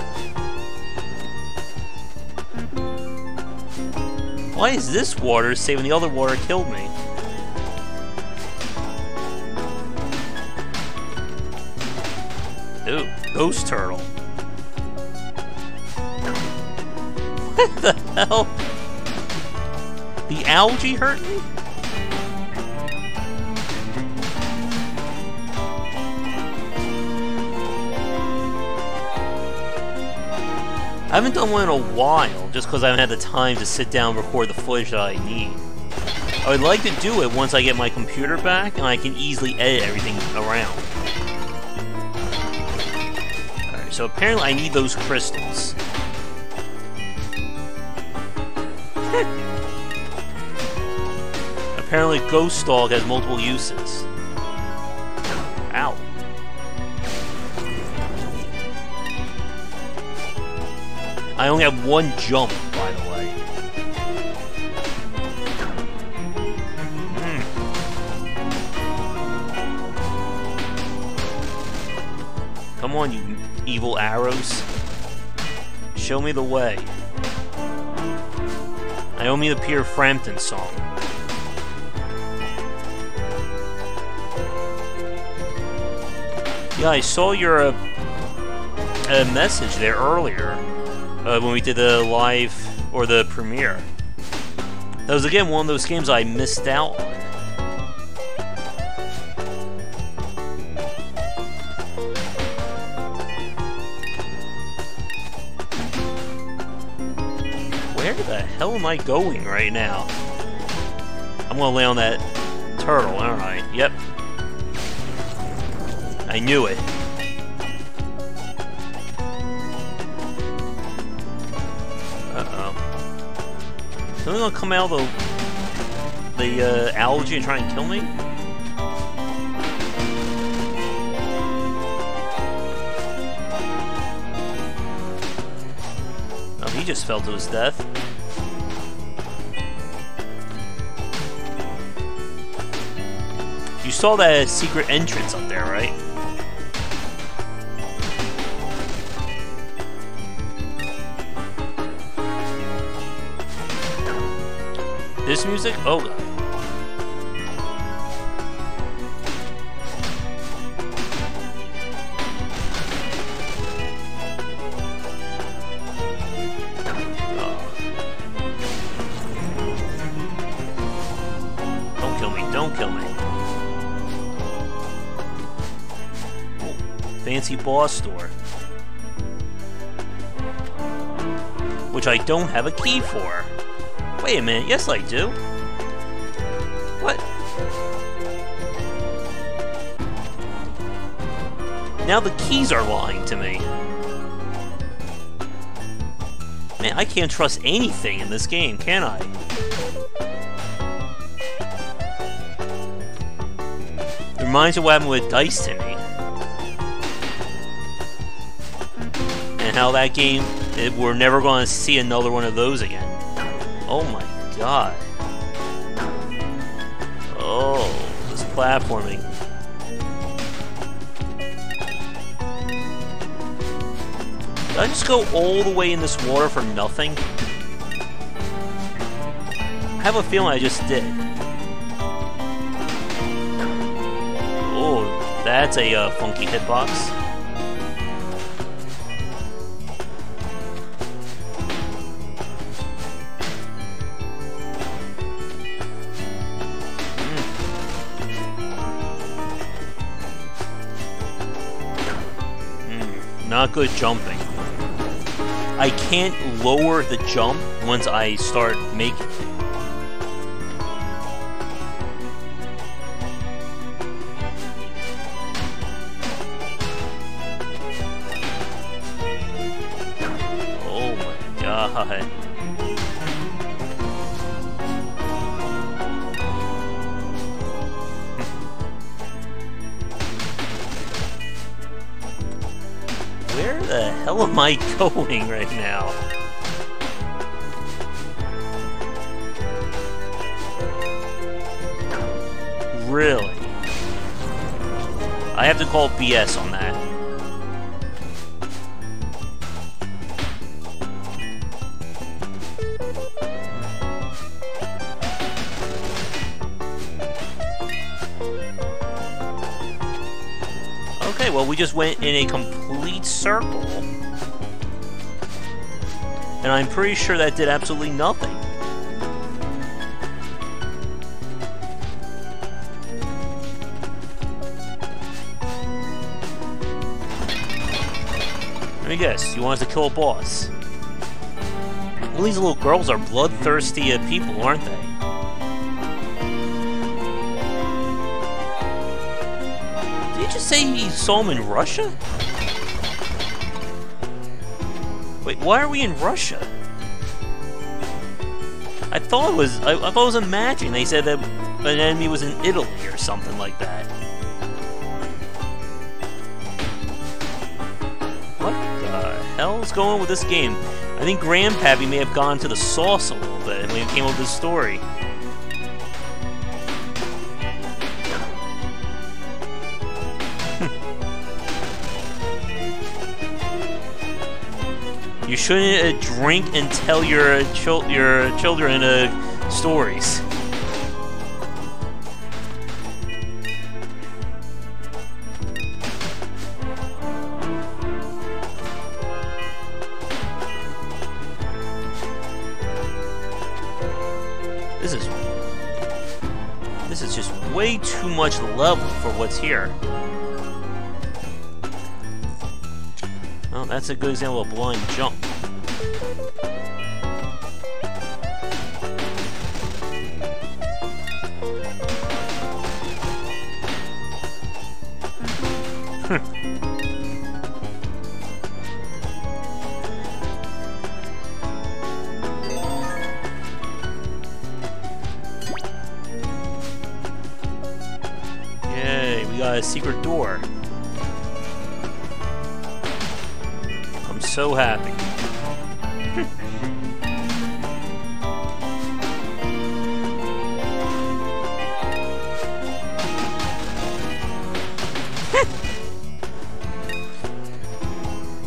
Why is this water saving the other water killed me? Ooh, ghost turtle. What the hell? The algae hurt me? I haven't done one in a while, just because I haven't had the time to sit down and record the footage that I need. I would like to do it once I get my computer back, and I can easily edit everything around. So apparently I need those crystals. Apparently Ghost Dog has multiple uses. Ow. I only have one jump, by the way. Come on, you evil arrows. Show me the way. I owe me the Peter Frampton song. Yeah, I saw your message there earlier when we did the live, or the premiere. That was again one of those games I missed out on. Where the hell am I going right now? I'm gonna lay on that turtle, aren't I? Yep. I knew it. Uh-oh. Something gonna come out of the algae and try and kill me? Oh, he just fell to his death. You saw that secret entrance up there, right? This music? Oh god. Don't kill me, don't kill me. Oh, fancy boss door. Which I don't have a key for. Wait a minute, yes I do. What? Now the keys are lying to me. Man, I can't trust anything in this game, can I? It reminds me of what happened with Dice to me. And how that game, we're never going to see another one of those again. Oh my god. Oh, this platforming. Did I just go all the way in this water for nothing? I have a feeling I just did. Oh, that's a funky hitbox. Not good jumping. I can't lower the jump once I start making it. Oh my god. Where the hell am I going right now? Really? I have to call BS on that. Okay, well, we just went in a complete circle. And I'm pretty sure that did absolutely nothing. Let me guess, you want us to kill a boss? Well, these little girls are bloodthirsty people, aren't they? Did you just say you saw him in Russia? Wait, why are we in Russia? I thought it was imagining. They said that an enemy was in Italy or something like that. What the hell is going on with this game? I think Grandpappy may have gone to the sauce a little bit when he came up with this story. You shouldn't drink and tell your children stories. This is just way too much level for what's here. Oh, that's a good example of a blind jump. Yay, we got a secret door. I'm so happy.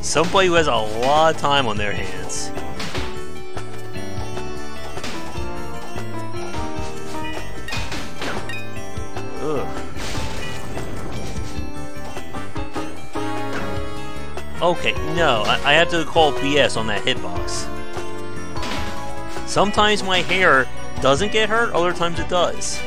Somebody who has a lot of time on their hands. Ugh. Okay, no, I have to call BS on that hitbox. Sometimes my hair doesn't get hurt, other times it does.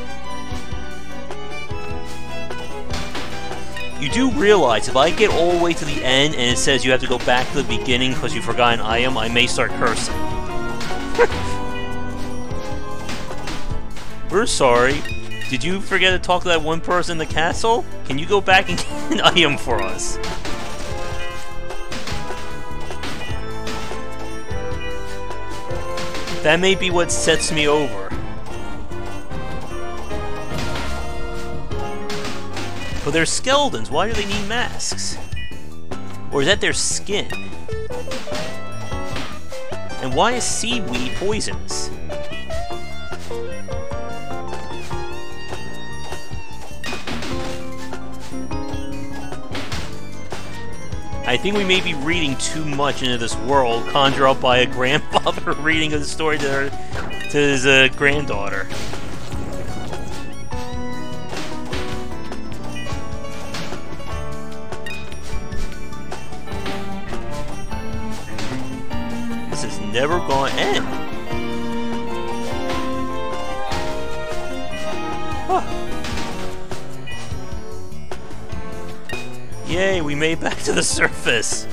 You do realize if I get all the way to the end and it says you have to go back to the beginning because you forgot an item, I may start cursing. We're sorry. Did you forget to talk to that one person in the castle? Can you go back and get an item for us? That may be what sets me over. But they're skeletons, why do they need masks? Or is that their skin? And why is seaweed poisonous? I think we may be reading too much into this world, conjured up by a grandfather reading a story to his granddaughter. never gonna end. Huh. Yay, we made it back to the surface.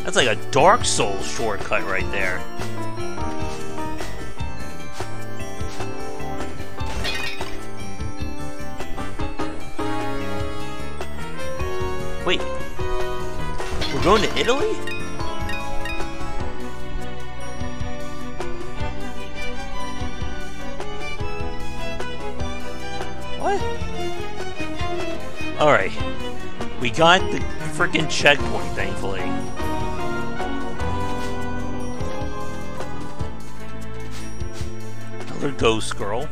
That's like a Dark Souls shortcut right there. Wait, we're going to Italy? What? Alright, we got the frickin' checkpoint, thankfully. Another ghost girl.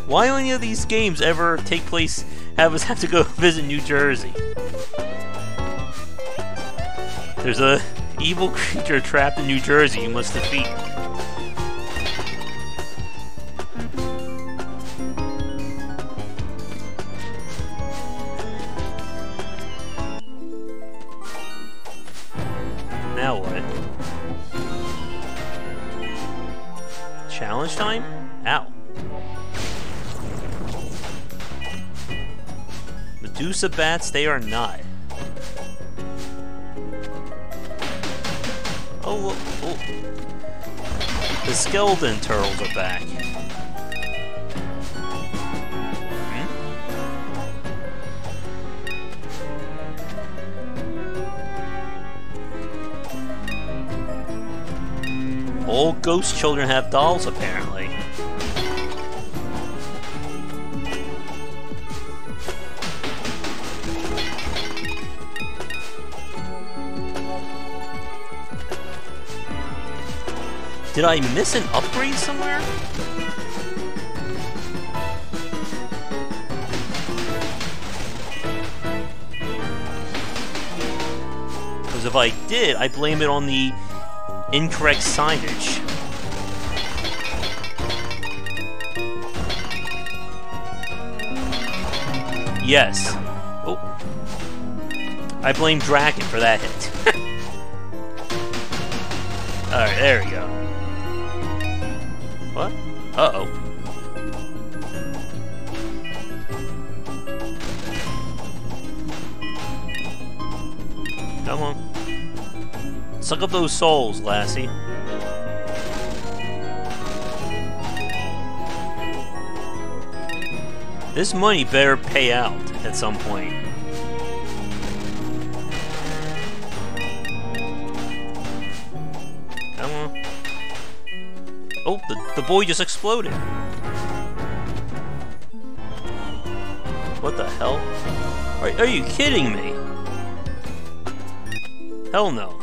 Why do any of these games ever take place, have us have to go visit New Jersey? There's a evil creature trapped in New Jersey you must defeat. Now what? Challenge time? Ow. Medusa bats, they are not. Oh, oh. The skeleton turtles are back. All ghost children have dolls, apparently. Did I miss an upgrade somewhere? Because if I did, I blame it on the incorrect signage. Yes. Oh. I blame Draken for that hit. Alright, there we go. What? Uh-oh. Come on. Suck up those souls, lassie. This money better pay out at some point. Come on. Oh, the boy just exploded. What the hell? Are you kidding me? Hell no.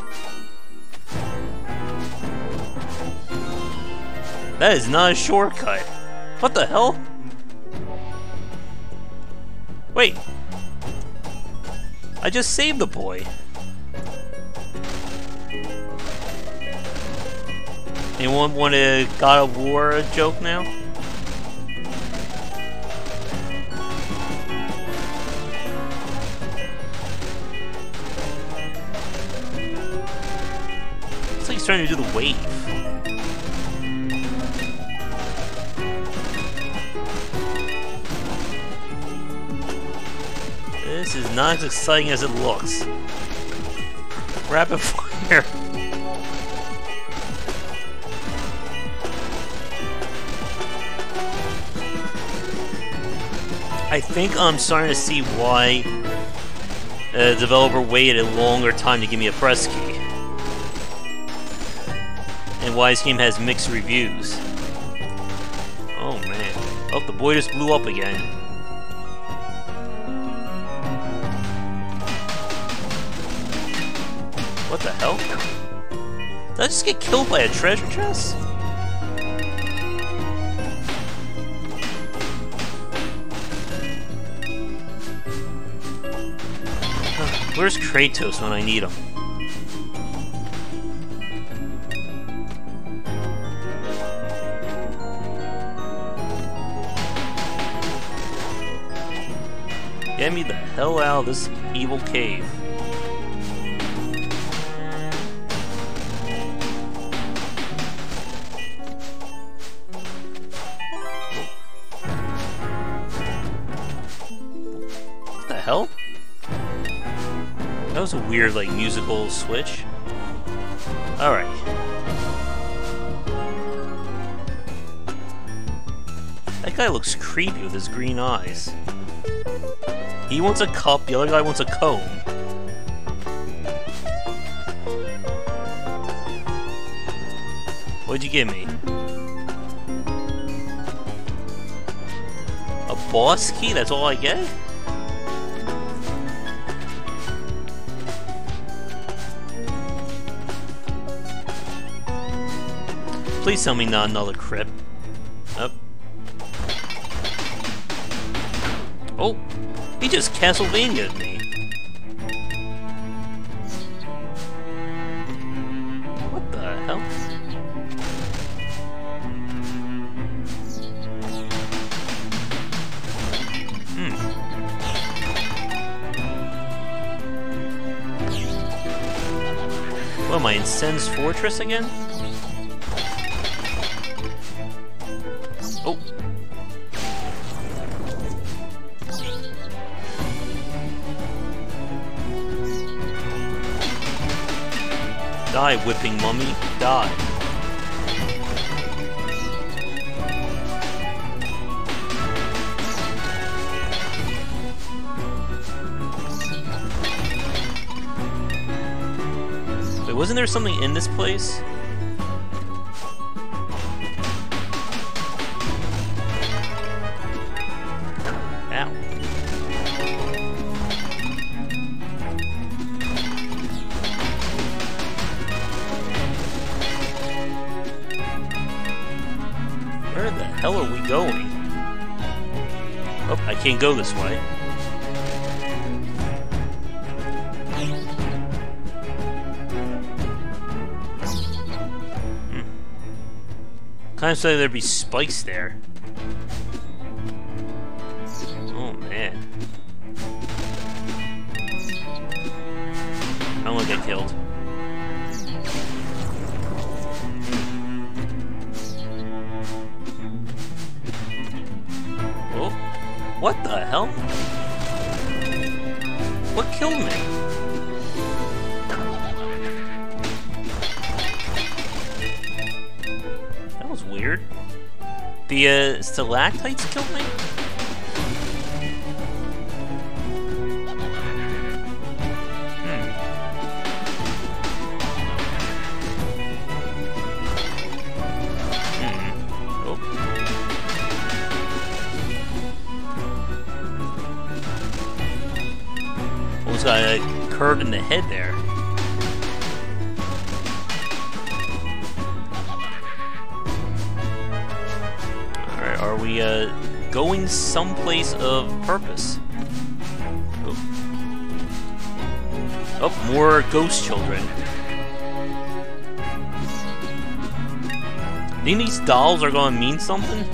That is not a shortcut. What the hell? Wait. I just saved the boy. Anyone want a God of War joke now? It's like he's trying to do the wave. This is not as exciting as it looks. Rapid fire. I think I'm starting to see why the developer waited a longer time to give me a press key. And why this game has mixed reviews. Oh man. Oh, the boy just blew up again. What the hell? Did I just get killed by a treasure chest? Where's Kratos when I need him? Get me the hell out of this evil cave. What the hell? That was a weird, like, musical switch. Alright. That guy looks creepy with his green eyes. He wants a cup, the other guy wants a comb. What'd you give me? A boss key? That's all I get? Please tell me not another crypt. Up. Oh, he just Castlevania'd me. What the hell? What am I in Sen's Fortress again? Oh. Die, whipping mummy, die. Wait, wasn't there something in this place? Where the hell are we going? Oh, I can't go this way. Kind of said there'd be spikes there. Oh man. I don't want to get killed. What the hell? What killed me? That was weird. The stalactites killed me? Got a curve in the head there. Alright, are we going someplace of purpose? Oh, more ghost children. Think these dolls are gonna mean something?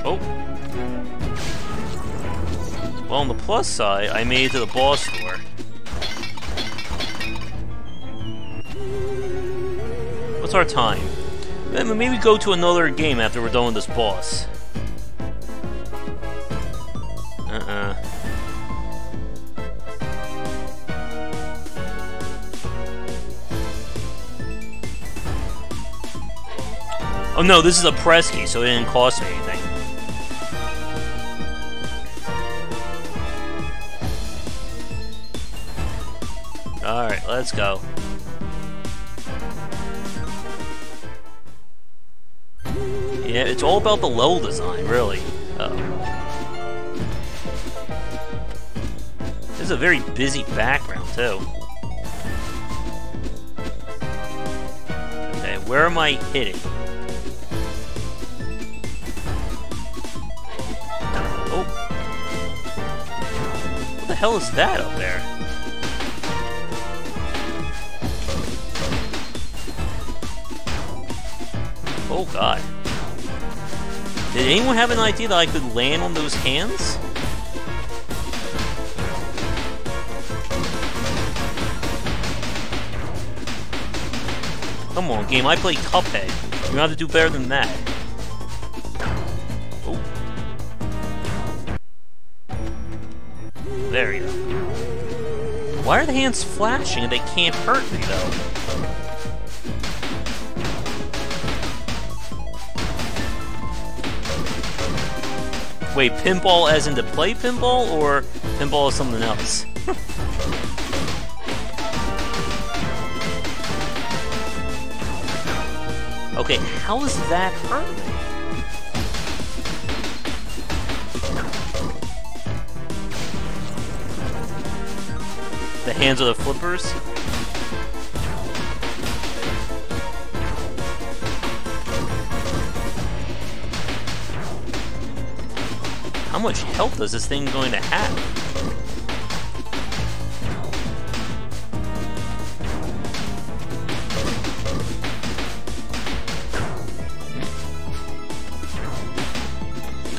Oh. Well, on the plus side, I made it to the boss door. What's our time? Maybe go to another game after we're done with this boss. Oh no, this is a press key, so it didn't cost me anything. Alright, let's go. Yeah, it's all about the level design, really. This is a very busy background, too. Okay, where am I hitting? Oh. What the hell is that up there? Oh god. Did anyone have an idea that I could land on those hands? Come on, game. I play Cuphead. You have to do better than that. Oh. There you go. Why are the hands flashing and they can't hurt me, though? Wait, pinball as in to play pinball, or pinball is something else? Okay, how does that hurt me? The hands of the flippers? How much health is this thing going to have?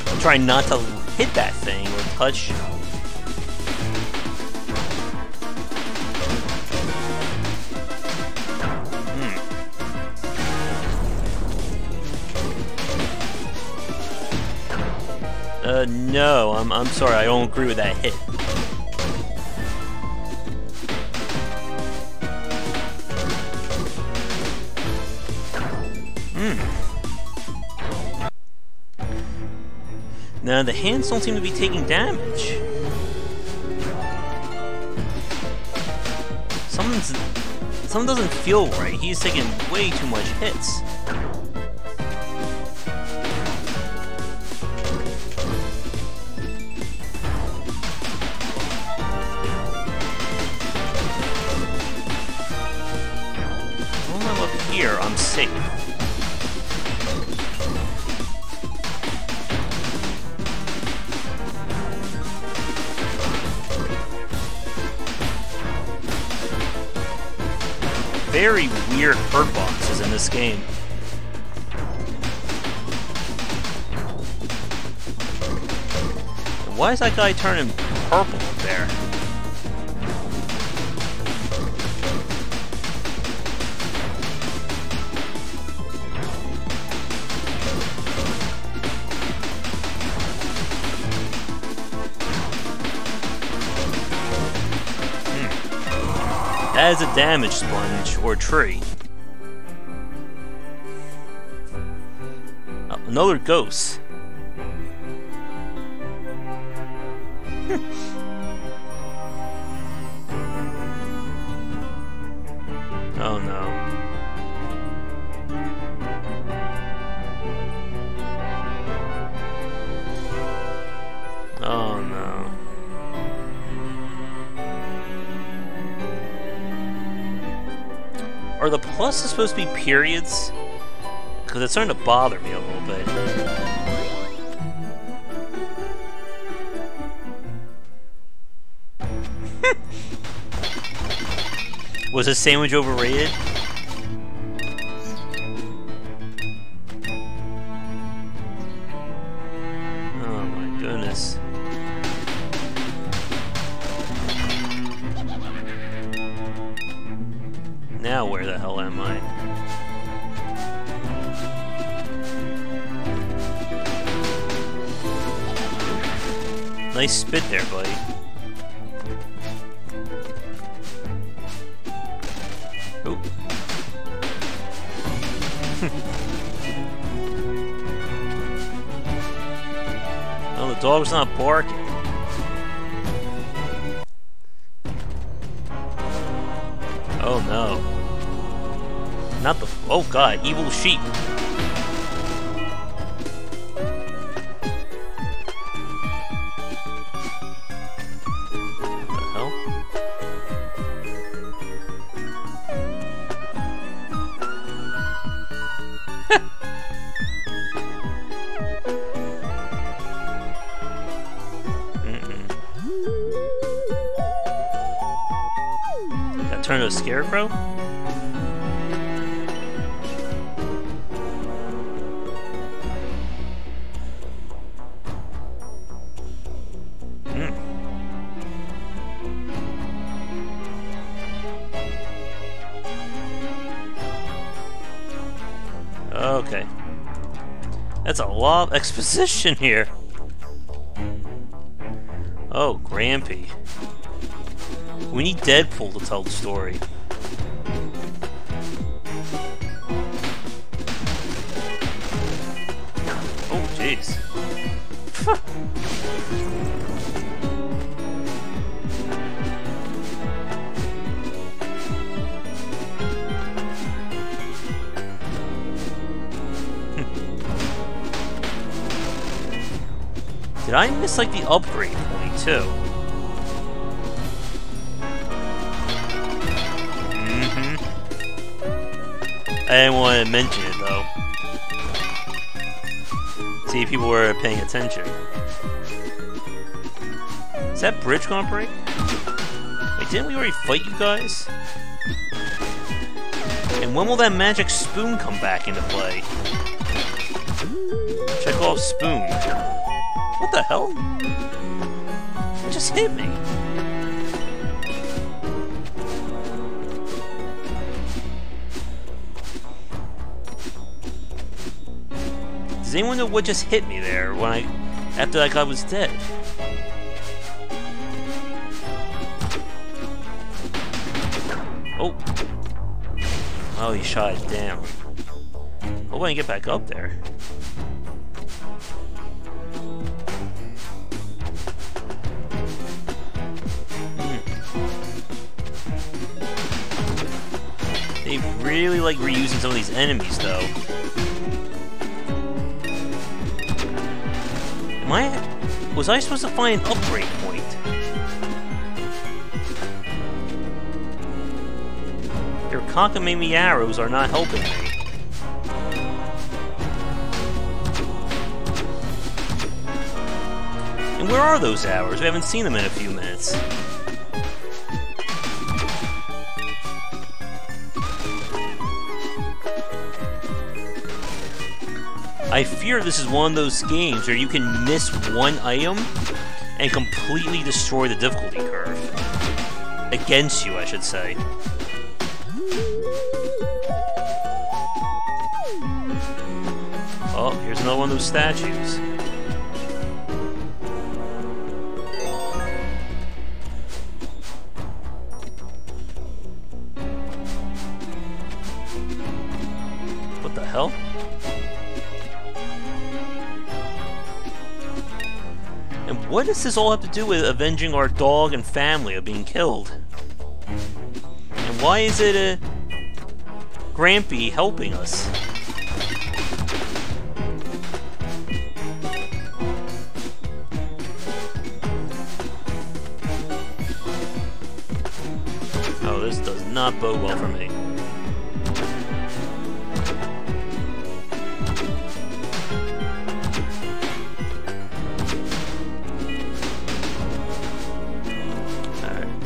I'm trying not to hit that thing or touch. No, I'm sorry, I don't agree with that hit. Now, the hands don't seem to be taking damage. Something doesn't feel right. He's taking way too much hits. Here, I'm safe. Very weird hurt boxes in this game. Why is that guy turning purple up there? That is a damage sponge or tree. Oh, another ghost. Oh no. Oh no. Are the pluses supposed to be periods? Because it's starting to bother me a little bit. Was this sandwich overrated? Oh my goodness. Now where the hell am I? Nice spit there, buddy. Oh. Oh, the dog's not barking. Oh no. Not the... Oh god, evil sheep. What the hell? Got turned into a scarecrow? Okay. That's a lot of exposition here. Oh, Grampy. We need Deadpool to tell the story. Oh, jeez. Did I miss, like, the upgrade point, too? I didn't want to mention it, though. See if people were paying attention. Is that bridge gonna break? Wait, didn't we already fight you guys? And when will that magic spoon come back into play? Check off spoon. What the hell? It just hit me. Does anyone know what just hit me there when after that guy was dead? Oh. Oh, he shot it down. Hope I can get back up there. They really like reusing some of these enemies, though. Was I supposed to find an upgrade point? Your cockamamie arrows are not helping me. And where are those arrows? We haven't seen them in a few minutes. I fear this is one of those games where you can miss one item and completely destroy the difficulty curve. Against you, I should say. Oh, here's another one of those statues. What the hell? And what does this all have to do with avenging our dog and family of being killed? And why is it Grampy helping us? Oh, this does not bode well for me.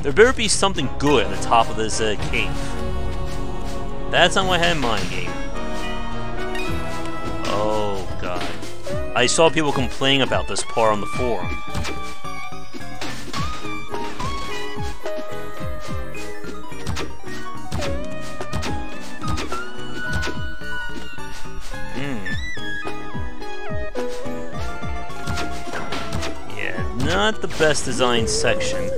There better be something good at the top of this cave. That's not what I had in mind, game. Oh, God. I saw people complaining about this part on the forum. Yeah, not the best designed section.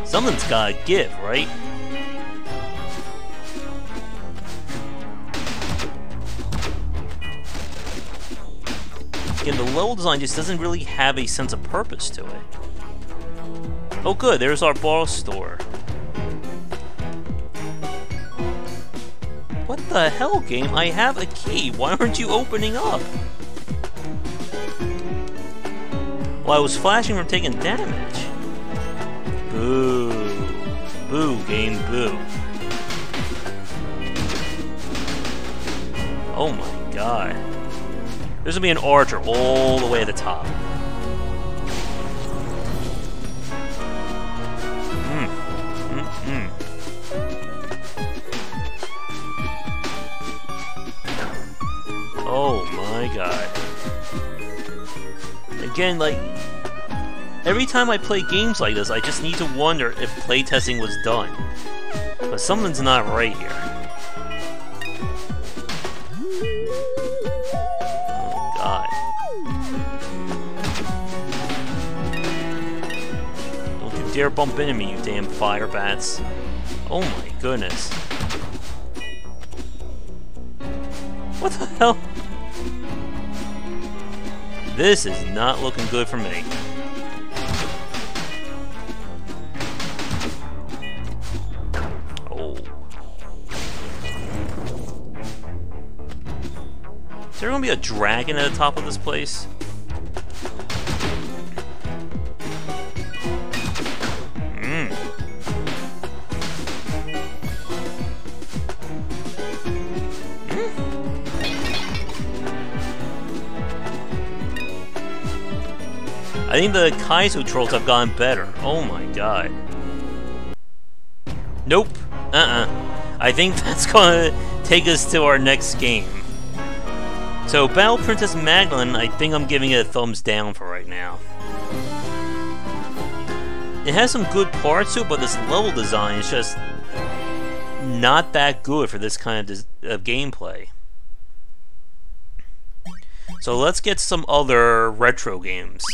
Something's gotta give, right? Again, the level design just doesn't really have a sense of purpose to it. Oh good, there's our boss store. What the hell, game? I have a key. Why aren't you opening up? Well, I was flashing from taking damage. Boo. Boo, game, boo. Oh my god. There's gonna be an archer all the way at the top. my god. Again, like, every time I play games like this, I just need to wonder if playtesting was done. But something's not right here. Oh god. Don't you dare bump into me, you damn fire bats. Oh my goodness. What the hell? This is not looking good for me. Oh. Is there gonna be a dragon at the top of this place? I think the Kaizo trolls have gotten better. Oh my god. Nope. I think that's gonna take us to our next game. So, Battle Princess Madelyn, I think I'm giving it a thumbs down for right now. It has some good parts to it, but this level design is just not that good for this kind of gameplay. So let's get some other retro games.